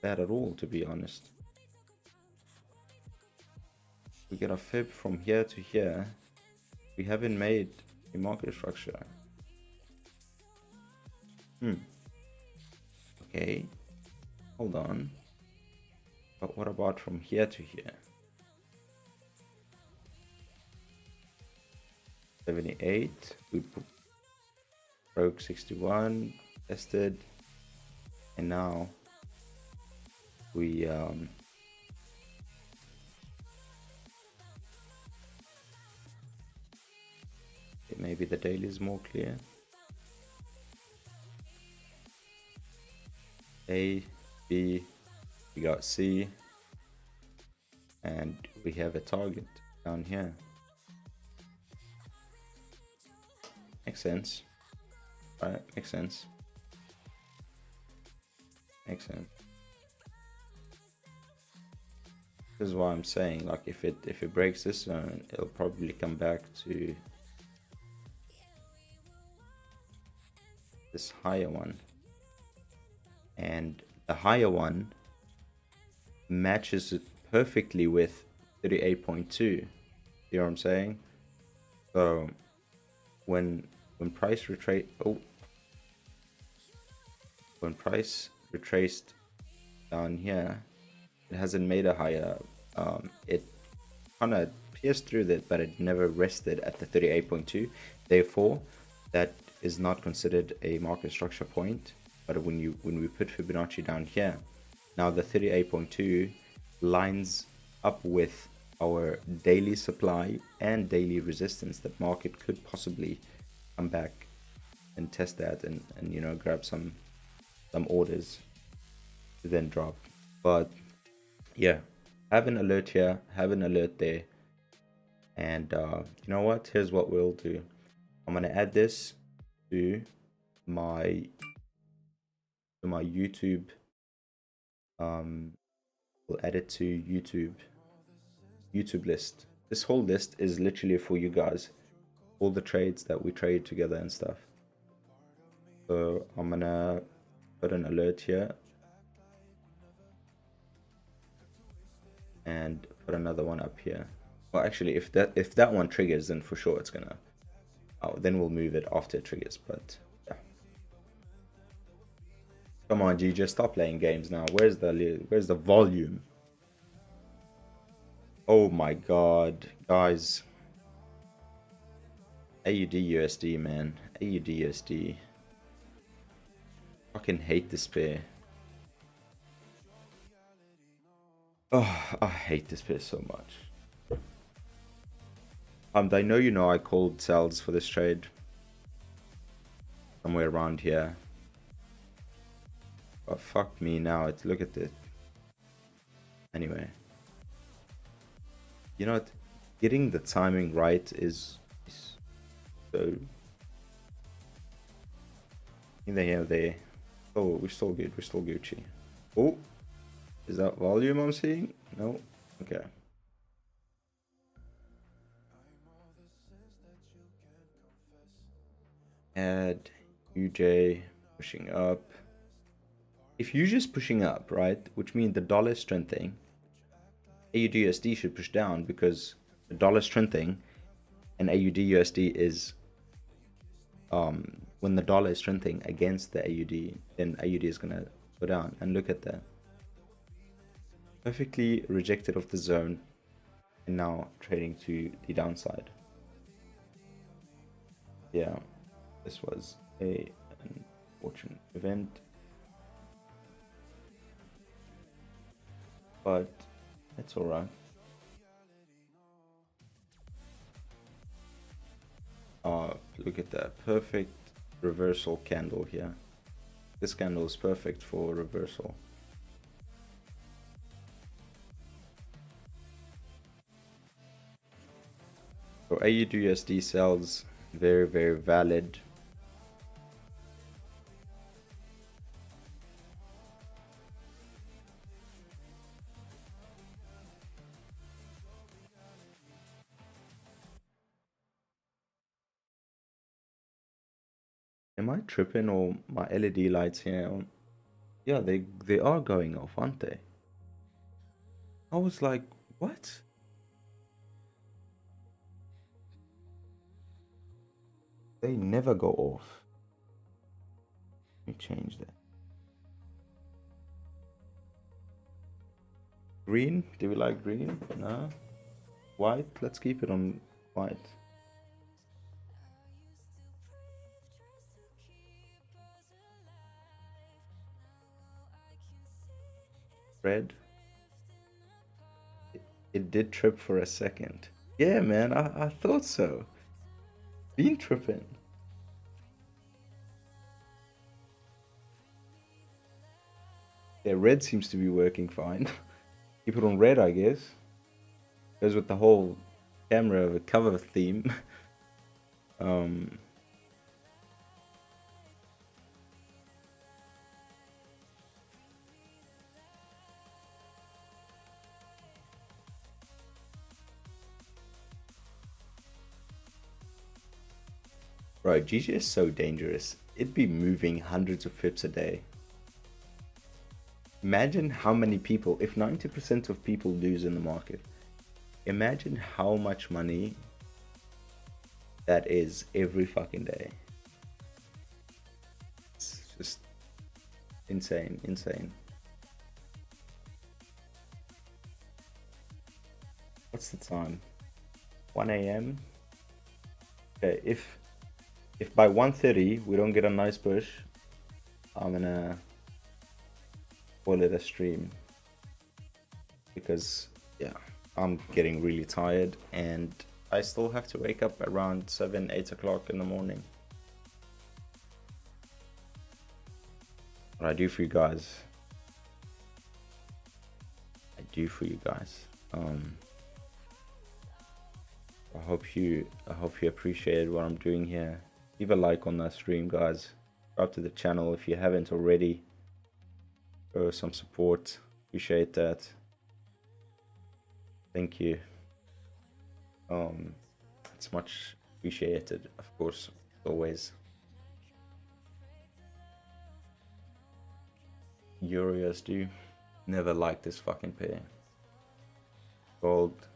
bad at all, to be honest. We get a fib from here to here. We haven't made a market structure. Okay, hold on. But what about from here to here? 78. We broke 61, tested, and now we okay, maybe the daily is more clear. A, B, we got C, and we have a target down here. Makes sense, right? Makes sense. Makes sense. This is why I'm saying, like, if it breaks this zone, it'll probably come back to this higher one, and the higher one matches it perfectly with 38.2. You know what I'm saying? So when price retraced down here, it hasn't made a higher. It kind of pierced through that, but it never rested at the 38.2. Therefore, that is not considered a market structure point. But when we put Fibonacci down here, now the 38.2 lines up with our daily supply and daily resistance that market could possibly come back and test that, and you know, grab some orders to then drop. But yeah, have an alert here, have an alert there, and you know what, here's what we'll do. I'm gonna add this to my YouTube. We'll add it to YouTube list. This whole list is literally for you guys, all the trades that we trade together and stuff. So I'm gonna put an alert here and put another one up here. Well, actually, if that one triggers, then for sure it's gonna, then we'll move it after it triggers. But yeah, come on, G, just stop playing games now. Where's the volume? Oh my god, guys. AUD USD, man. AUD USD. Fucking hate this pair. Oh, I hate this pair so much. I know you know I called sells for this trade. Somewhere around here. But fuck me now. Look at this. Anyway. You know what? Getting the timing right is so. In the here there. Oh, we're still good. We're still Gucci. Oh, is that volume I'm seeing? No. Okay. Add UJ pushing up. If UJ is pushing up, right, which means the dollar is strengthening, AUD/USD should push down, because the dollar strengthening and AUD/USD is when the dollar is strengthening against the AUD, then AUD is gonna go down. And look at that, perfectly rejected off the zone and now trading to the downside. Yeah, this was an unfortunate event, but it's all right. Look at that, perfect reversal candle here. This candle is perfect for reversal. So AUD/USD sells, very, very valid. Am I tripping, or my LED lights here? Yeah, they are going off, aren't they? I was like, what? They never go off. Let me change that. Green? Do we like green? No. White? Let's keep it on white. Red. It did trip for a second. Yeah, man, I thought so. Been tripping. Yeah, red seems to be working fine. Keep it on red, I guess. Goes with the whole camera of a cover theme. um, Bro, GG is so dangerous. It'd be moving hundreds of pips a day. Imagine how many people, if 90% of people lose in the market, imagine how much money that is every fucking day. It's just insane, insane. What's the time? 1 a.m. Okay, if by 1:30 we don't get a nice push, I'm gonna call it a stream, because yeah, I'm getting really tired and I still have to wake up around 7-8 o'clock in the morning. What I do for you guys, I hope you appreciate what I'm doing here. Leave a like on that stream, guys. Subscribe to the channel if you haven't already. Show some support. Appreciate that. Thank you. It's much appreciated, of course, always. EURUSD. Never liked this fucking pair. Gold.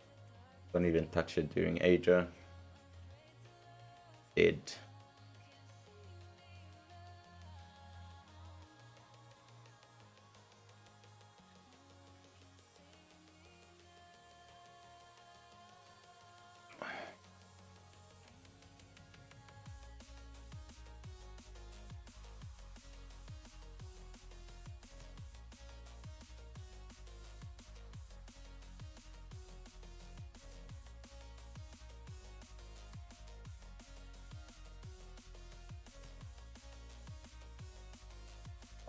Don't even touch it during Asia. Dead.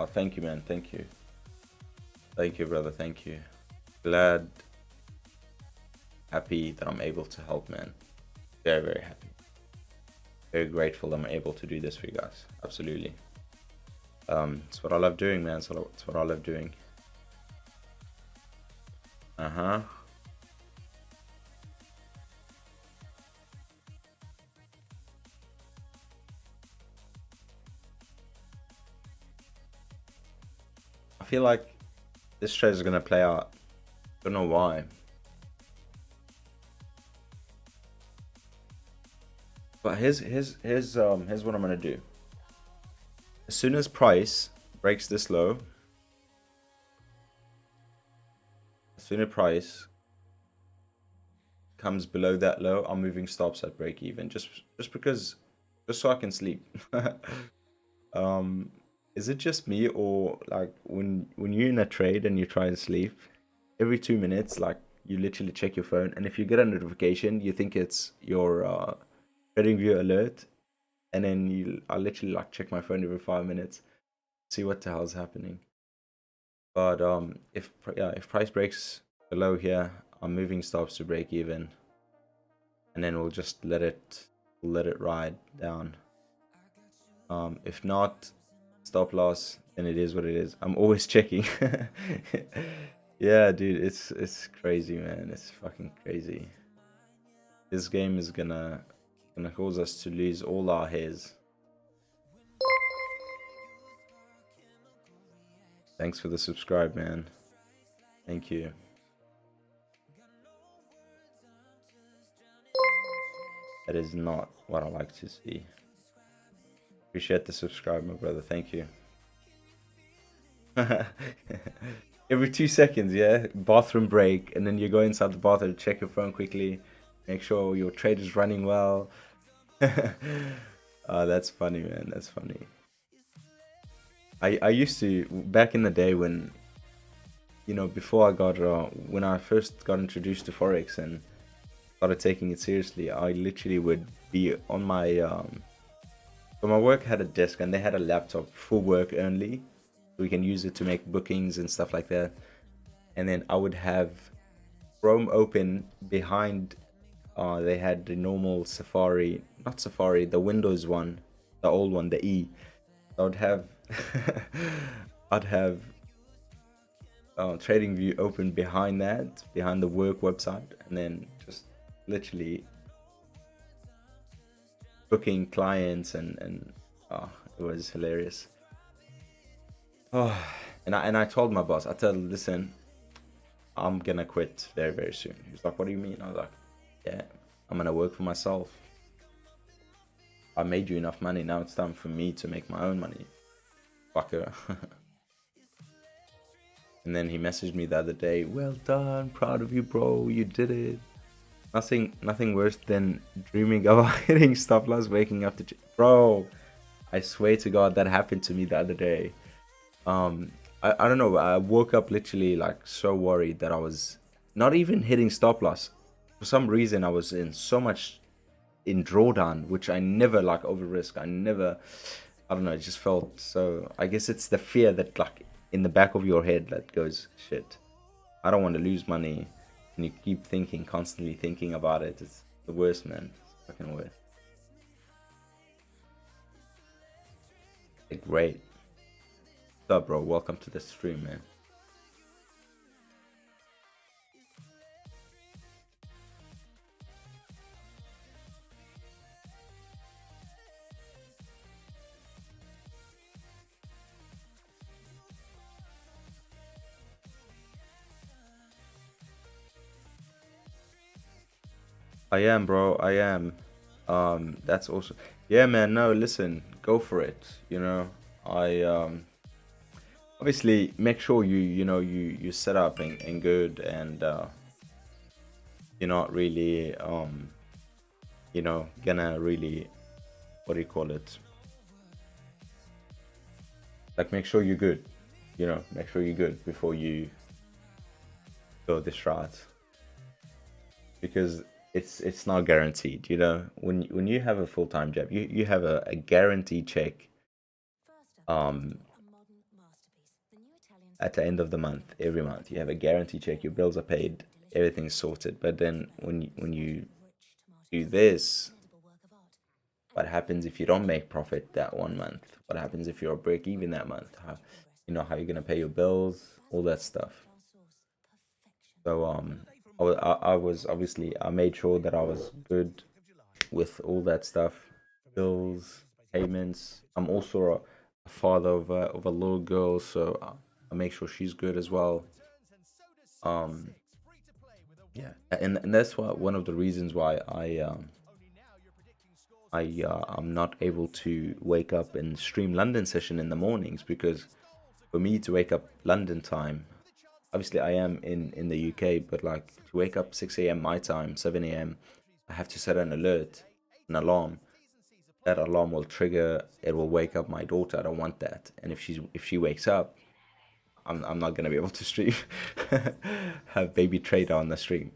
Oh, thank you, man. Thank you. Thank you, brother. Thank you. Glad, happy that I'm able to help, man. Very, very happy. Very grateful I'm able to do this for you guys. Absolutely. It's what I love doing, man. It's what I love doing. Uh-huh. I feel like this trade is gonna play out. Don't know why. But here's what I'm gonna do. As soon as price breaks this low, as soon as price comes below that low, I'm moving stops at break even. Just so I can sleep. Is it just me, or like when you're in a trade and you try and sleep, every 2 minutes, like you literally check your phone, and if you get a notification, you think it's your TradingView alert, and then I literally like check my phone every 5 minutes, see what the hell's happening. But if price breaks below here, I'm moving stops to break even, and then we'll just let it ride down. If not, stop loss, then it is what it is. I'm always checking. Yeah, dude, it's crazy, man. It's fucking crazy. This game is gonna cause us to lose all our hairs. Thanks for the subscribe, man. Thank you. That is not what I like to see. Appreciate the subscribe, my brother. Thank you. Every 2 seconds, yeah? Bathroom break, and then you go inside the bathroom, check your phone quickly, make sure your trade is running well. Oh, that's funny, man. That's funny. I used to, back in the day when you know, before I got when I first got introduced to Forex and started taking it seriously, I literally would be on my so my work had a desk and they had a laptop for work only. So we can use it to make bookings and stuff like that. And then I would have Chrome open behind. They had the normal Safari, not Safari, the Windows one, the old one, the E. I would have, I'd have TradingView open behind that, behind the work website, and then just literally booking clients and it was hilarious. Oh, and I told my boss, I told him, listen, I'm gonna quit very, very soon. He was like, what do you mean? I was like, yeah, I'm gonna work for myself. I made you enough money, now it's time for me to make my own money. Fucker. And then he messaged me the other day, well done, proud of you, bro, you did it. Nothing worse than dreaming about hitting stop loss, waking up to bro, I swear to God that happened to me the other day. I don't know, I woke up literally like so worried that I was not even hitting stop loss. For some reason I was in so much in drawdown, which I never like over risk. I don't know, it just felt so. I guess it's the fear that like in the back of your head that goes, shit, I don't want to lose money. And you keep thinking, constantly thinking about it. It's the worst, man. It's fucking worst. Hey, great. What's up, bro? Welcome to the stream, man. I am, bro. I am. That's also, yeah, man. No, listen, go for it. You know, I obviously make sure you set up and good, and you're not really gonna really, what do you call it? Like, make sure you're good. You know, make sure you're good before you go this route, because it's not guaranteed. You know, when you have a full-time job, you have a guaranteed check at the end of the month. Every month you have a guaranteed check, your bills are paid, everything's sorted. But then when you do this, what happens if you don't make profit that one month? What happens if you're break even that month? How you're gonna pay your bills, all that stuff. So I was obviously, I made sure that I was good with all that stuff, bills, payments. I'm also a father of a little girl, so I make sure she's good as well. Yeah, and that's why one of the reasons why I'm not able to wake up and stream London session in the mornings, because for me to wake up London time, obviously I am in the UK, but like to wake up 6 a.m. my time, 7 a.m., I have to set an alert, an alarm. That alarm will trigger, it will wake up my daughter. I don't want that. And if she wakes up, I'm not gonna be able to stream. Have baby trader on the stream.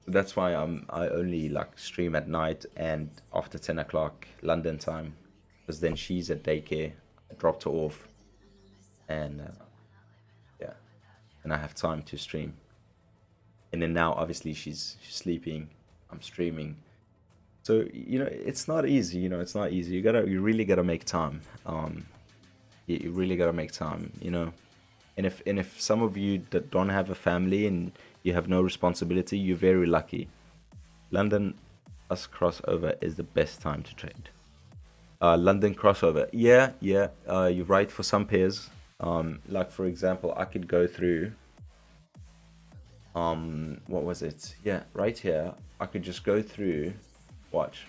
That's why I only like stream at night and after 10 o'clock London time, because then she's at daycare. I dropped her off, and yeah, and I have time to stream. And then now obviously she's sleeping, I'm streaming. So it's not easy. It's not easy. You really gotta make time. You really gotta make time. And if some of you that don't have a family and you have no responsibility, you're very lucky. London plus crossover is the best time to trade. London crossover, yeah. You're right for some pairs. Like for example, I could go through. What was it? Yeah, right here. I could just go through. Watch.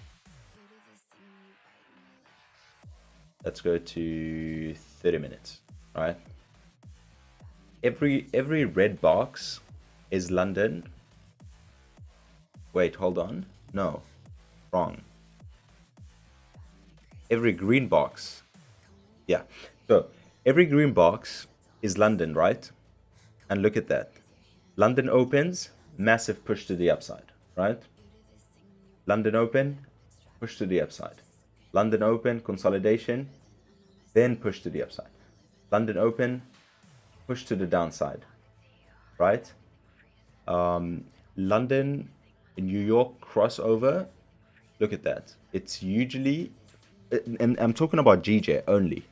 Let's go to 30 minutes, right? Every red box is London. Wait, hold on. No, wrong. Every green box. Yeah. So every green box is London, right? And look at that. London opens, massive push to the upside, right? London open, push to the upside. London open, consolidation, then push to the upside. London open, push to the downside, right? London, New York crossover. Look at that. It's usually, and I'm talking about GJ only.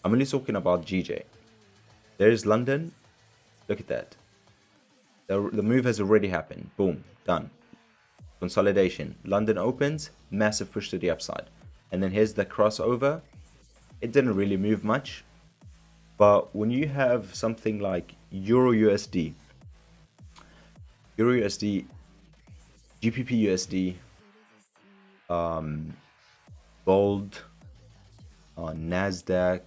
I'm only talking about GJ. There's London. Look at that. The move has already happened. Boom, done. Consolidation. London opens, massive push to the upside. And then here's the crossover. It didn't really move much. But when you have something like Euro USD, GBP USD, gold, Nasdaq,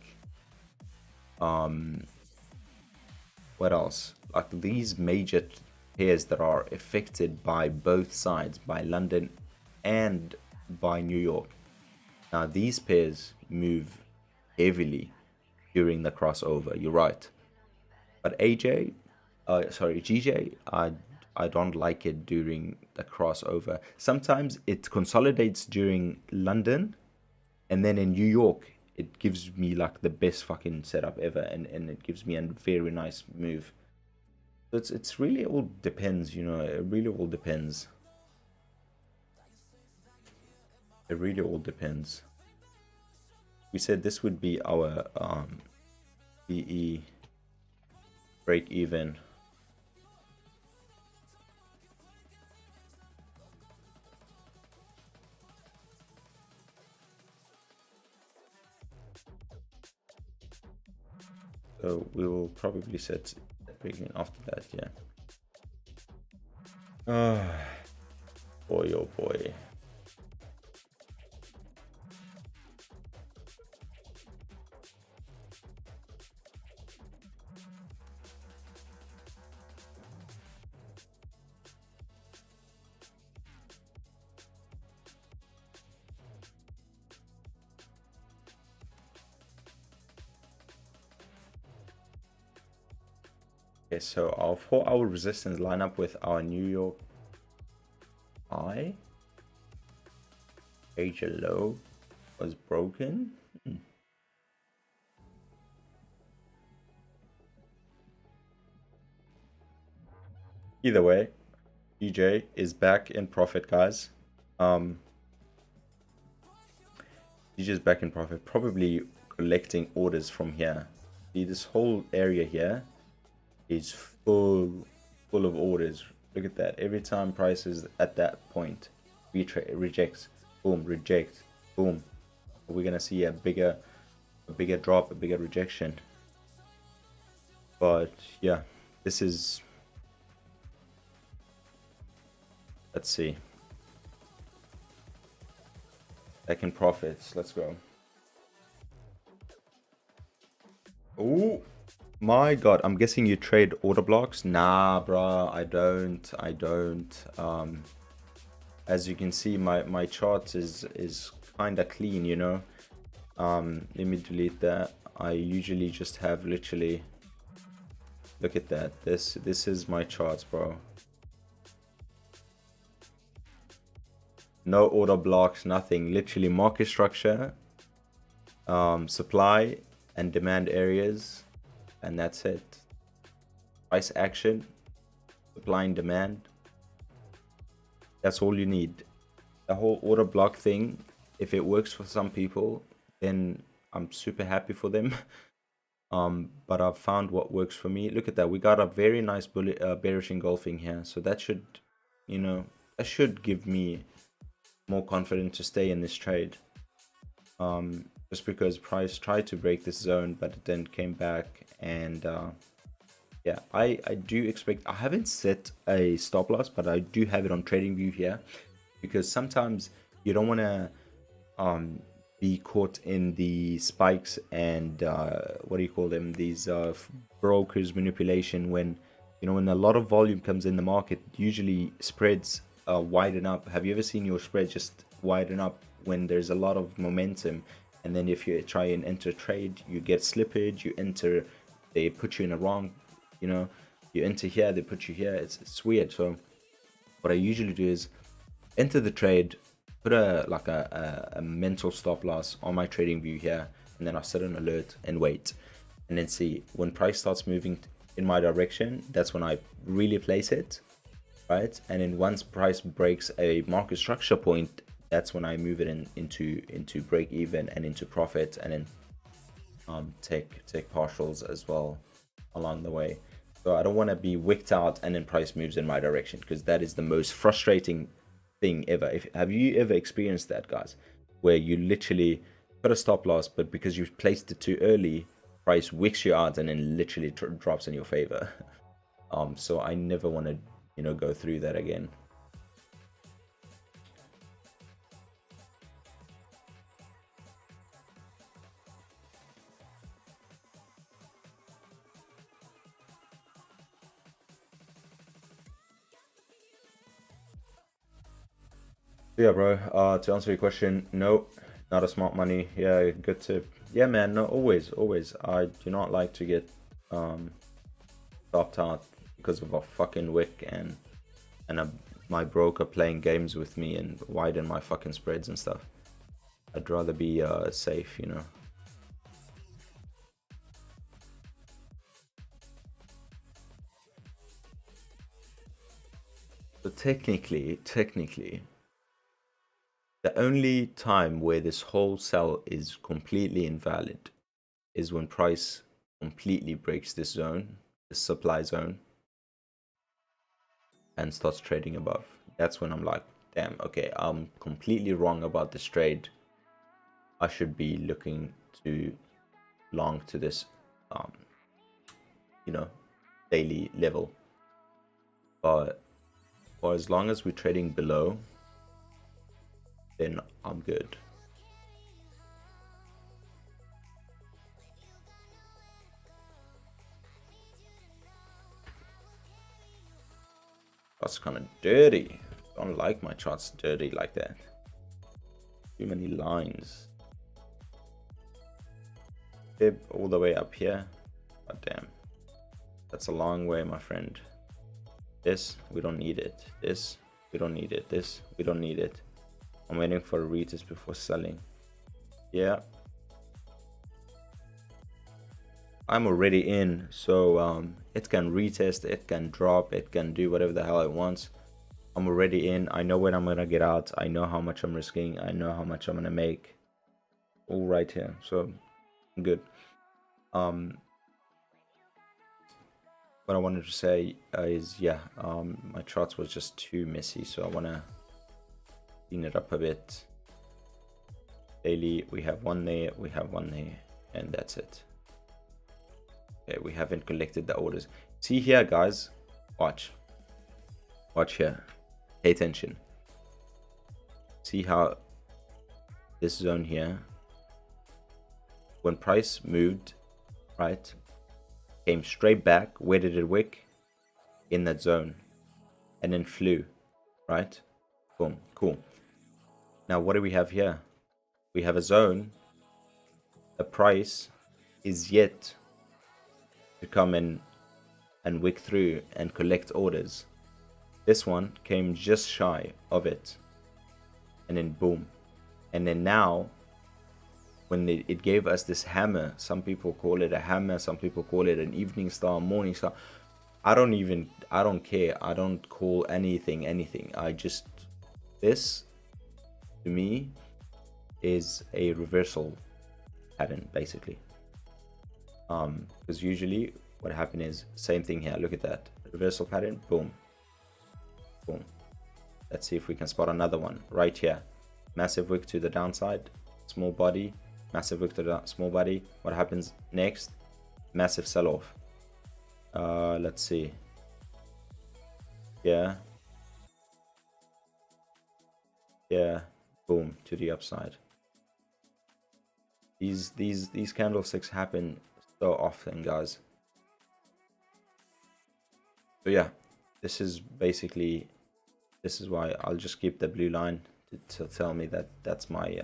what else? Like these major pairs that are affected by both sides, by London and by New York. Now these pairs move heavily during the crossover. You're right, but GJ, I don't like it during the crossover. Sometimes it consolidates during London, and then in New York, it gives me like the best fucking setup ever, and it gives me a very nice move. So it's really all depends, you know. It really all depends. It really all depends. We said this would be our PE break even. So we will probably set breaking after that, yeah. Boy, oh boy. Okay, so our 4-hour resistance line up with our New York high. Major low was broken. Either way, DJ is back in profit, guys. DJ is back in profit, probably collecting orders from here. See, this whole area here is full of orders. Look at that. Every time price is at that point, rejects, boom, reject, boom. We're gonna see a bigger drop, a bigger rejection. But yeah, this is, let's see, back in profits. Let's go. Oh my god, I'm guessing you trade order blocks. Nah, bruh, I don't. As you can see, my chart is kind of clean, you know. Let me delete that. I usually just have literally, look at that. This is my charts, bro. No order blocks, nothing. Literally market structure, supply and demand areas, and that's it. Price action, supply and demand. That's all you need. The whole order block thing, if it works for some people, then I'm super happy for them. But I've found what works for me. Look at that. We got a very nice bearish engulfing here. So that should, you know, that should give me more confidence to stay in this trade. Just because price tried to break this zone, but it then came back. And yeah, I do expect, I haven't set a stop loss, but I do have it on TradingView here, because sometimes you don't want to be caught in the spikes and what do you call them, these brokers manipulation. When, you know, when a lot of volume comes in the market, usually spreads widen up. Have you ever seen your spread just widen up when there's a lot of momentum? And then if you try and enter trade, you get slippage, you enter they put you in a wrong, you know, you enter here, they put you here. It's weird. So what I usually do is enter the trade, put a mental stop loss on my trading view here, and then I set an alert and wait, and then see when price starts moving in my direction. That's when I really place it, right? And then once price breaks a market structure point, that's when I move it into break even and into profit, and then take partials as well along the way. So I don't want to be wicked out and then price moves in my direction, because that is the most frustrating thing ever. Have you ever experienced that, guys, where you literally put a stop loss, but because you placed it too early, price wicks you out and then literally drops in your favor? So I never want to, you know, go through that again. Yeah, bro, to answer your question, no, not a smart money. Yeah, good tip. Yeah, man, no, always. I do not like to get stopped out because of a fucking wick and my broker playing games with me and widen my fucking spreads and stuff. I'd rather be safe, you know. So technically, the only time where this whole sell is completely invalid is when price completely breaks this zone, the supply zone, and starts trading above. That's when I'm like, damn, okay, I'm completely wrong about this trade. I should be looking to long to this, you know, daily level. But for as long as we're trading below, then I'm good. That's kind of dirty. I don't like my charts dirty like that. Too many lines. Fib all the way up here. God damn. That's a long way, my friend. This, we don't need it. This, we don't need it. This, we don't need it. I'm waiting for a retest before selling. Yeah. I'm already in, so it can retest, it can drop, it can do whatever the hell it wants. I'm already in. I know when I'm gonna get out. I know how much I'm risking. I know how much I'm gonna make. All right here, so I'm good. What I wanted to say is, yeah, my charts was just too messy, so I want to clean it up a bit. Daily, we have one there, we have one there, and that's it. Okay, we haven't collected the orders. See here, guys, watch here, pay attention. See how this zone here, when price moved, right, came straight back. Where did it wick? In that zone, and then flew, right? Boom, cool. Now what do we have here? We have a zone. The price is yet to come in and wick through and collect orders. This one came just shy of it, and then boom. And then now when it gave us this hammer, some people call it a hammer, some people call it an evening star, morning star. I don't care. I don't call anything. I just, this to me is a reversal pattern, basically. Because usually what happened is same thing here. Look at that reversal pattern. Boom, boom. Let's see if we can spot another one right here. Massive wick to the downside, small body, massive wick to the small body. What happens next? Massive sell-off. Let's see. Yeah, boom, to the upside. These candlesticks happen so often, guys. So yeah, this is why I'll just keep the blue line to tell me that that's my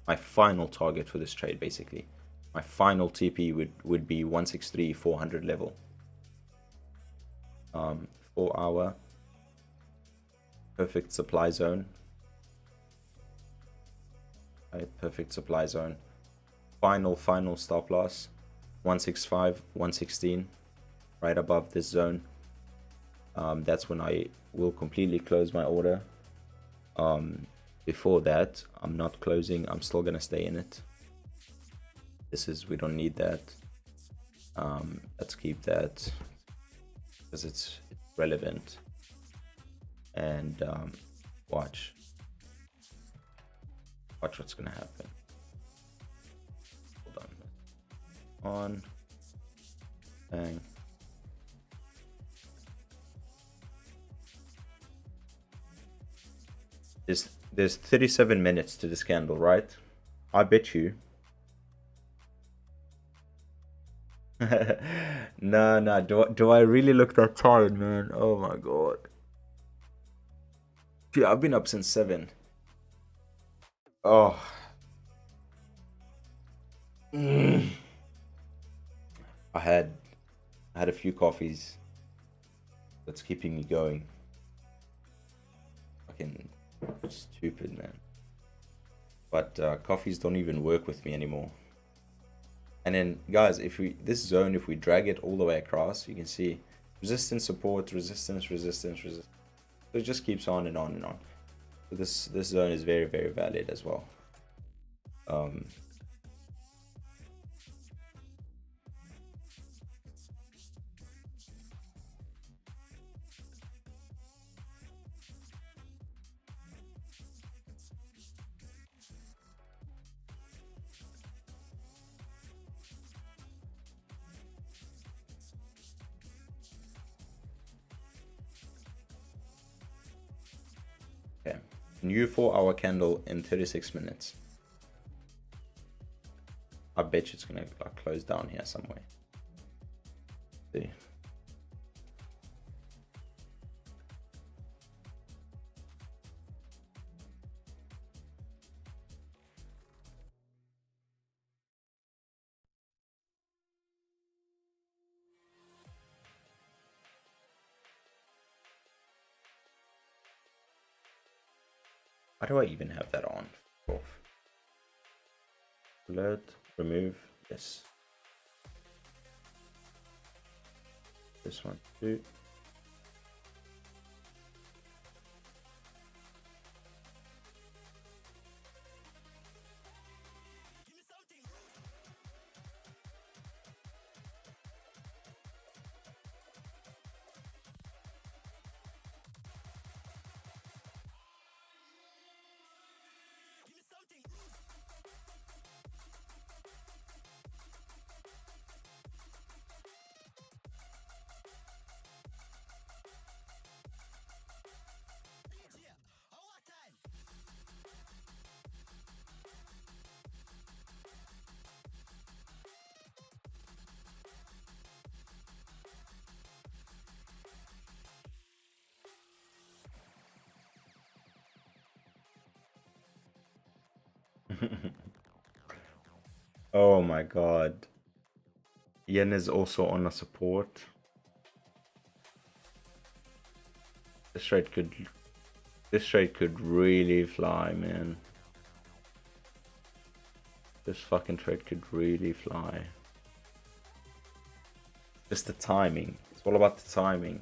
my final target for this trade, basically. My final TP would be 163 400 level. 4 hour perfect supply zone. Right, perfect supply zone. Final stop loss 165 116 right above this zone. That's when I will completely close my order. Before that, I'm not closing. I'm still gonna stay in it. We don't need that. Let's keep that because it's relevant. And watch what's gonna happen. Hold on. Bang. There's 37 minutes to this candle, right? I bet you. No. Do I really look that tired, man? Oh my god. Dude, I've been up since 7. Oh. I had a few coffees. That's keeping me going. Fucking stupid, man. But coffees don't even work with me anymore. And then, guys, if we drag it all the way across, you can see resistance, support, resistance. So it just keeps on and on and on. So this zone is very, very valid as well. Okay, new 4-hour candle in 36 minutes. I bet you it's gonna close down here somewhere. See. Why do I even have that on? Off. Alert, remove, yes. This one too. Oh my god. Yen is also on a support. This trade could really fly, man. This fucking trade could really fly. Just the timing. It's all about the timing.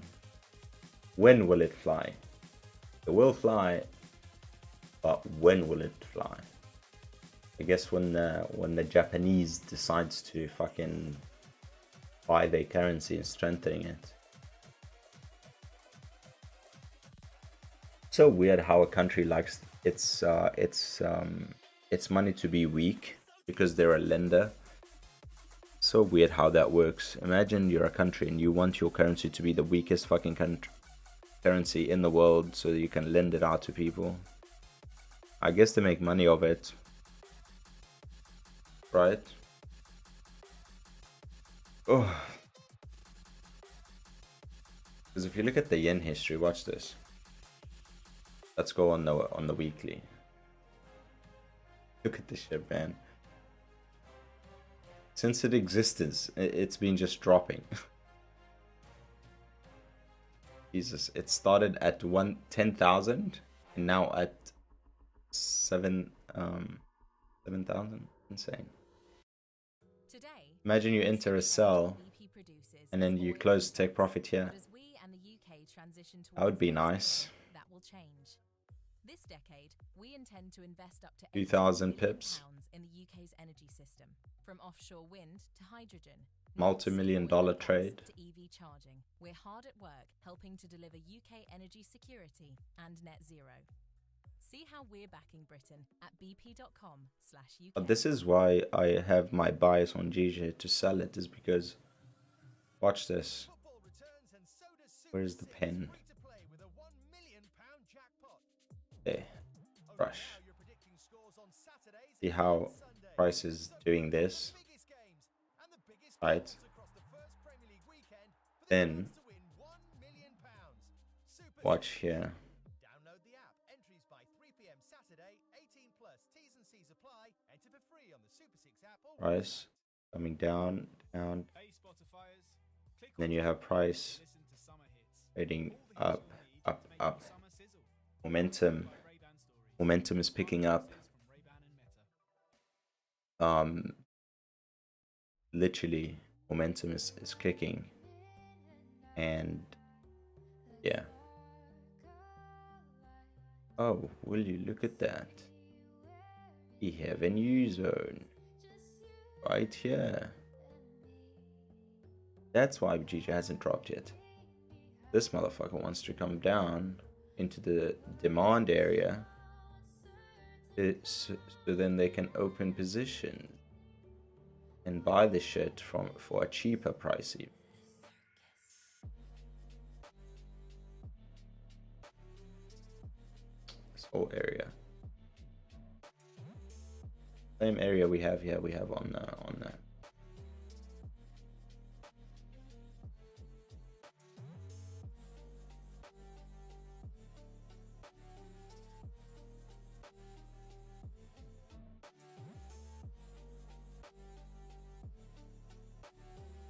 When will it fly? It will fly, but when will it fly? I guess when the Japanese decides to fucking buy their currency and strengthening it. So weird how a country likes its money to be weak because they're a lender. So weird how that works. Imagine you're a country and you want your currency to be the weakest fucking currency in the world so that you can lend it out to people. I guess they make money of it. Right? Oh. Because if you look at the yen history, watch this. Let's go on the weekly. Look at this shit, man. Since its existence, it's been just dropping. Jesus, it started at 10,000 and now at 7,000. Insane. Today, Imagine you enter a sell BP produces and then is you oil close and take gas. profit here. But as we and the UK transition That would towards be net zero, nice. that will change. This decade, we intend to invest up to 2,000 £18 billion pips. in the UK's energy system, from offshore wind to hydrogen, Multi-million-dollar oil and gas trade. to EV charging. We're hard at work helping to deliver UK energy security and net zero. See how we're backing Britain at bp.com/UK. But this is why I have my bias on GG to sell it, is because, watch this. Football returns and so does Super Where's the 6, pen? free to play with a £1 million jackpot. There. Only Rush. now you're predicting scores on Saturdays See and how Sundays. Price is So doing bring on this, the biggest games and the biggest right? goals across the first Premier League weekend for the Then chance to win £1 million. Super watch 6. here. Download the app. Entries by 3 p.m. Saturday. 18 plus. T's and C's apply. Enter for free on the Super 6 app or Price coming down, down. Hey Spotifyers, click Then on you have follow price to listen to summer hits. trading All the hits up, you'll need up, to make up. your summer sizzle. Momentum. By Ray-Ban Stories. Momentum is picking up. Smart glasses from Ray-Ban and Meta. Literally, momentum is kicking. And yeah. Oh, will you look at that? We have a new zone right here. That's why GG hasn't dropped yet. This motherfucker wants to come down into the demand area, so then they can open positions and buy the shit for a cheaper price even. This whole area, same area we have here, we have on that.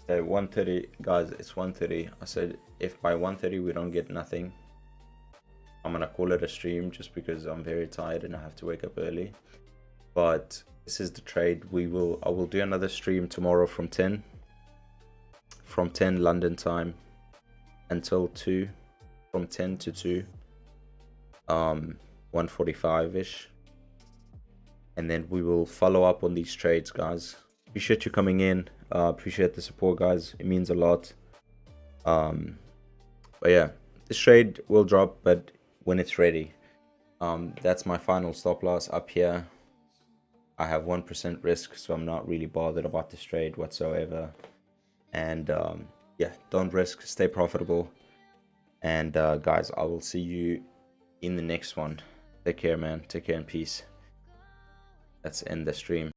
Okay, 1:30, guys. It's 1:30. I said if by 1:30 we don't get nothing, I'm gonna call it a stream, just because I'm very tired and I have to wake up early. But this is the trade. I will do another stream tomorrow from 10 London time until 2, from 10 to 2, 1:45ish, and then we will follow up on these trades, guys. Appreciate you coming in. Appreciate the support, guys. It means a lot. But yeah, this trade will drop, but when it's ready. That's my final stop loss up here. I have 1% risk, so I'm not really bothered about this trade whatsoever. And yeah, don't risk, stay profitable. And guys, I will see you in the next one. Take care, man. Take care and peace. Let's end the stream.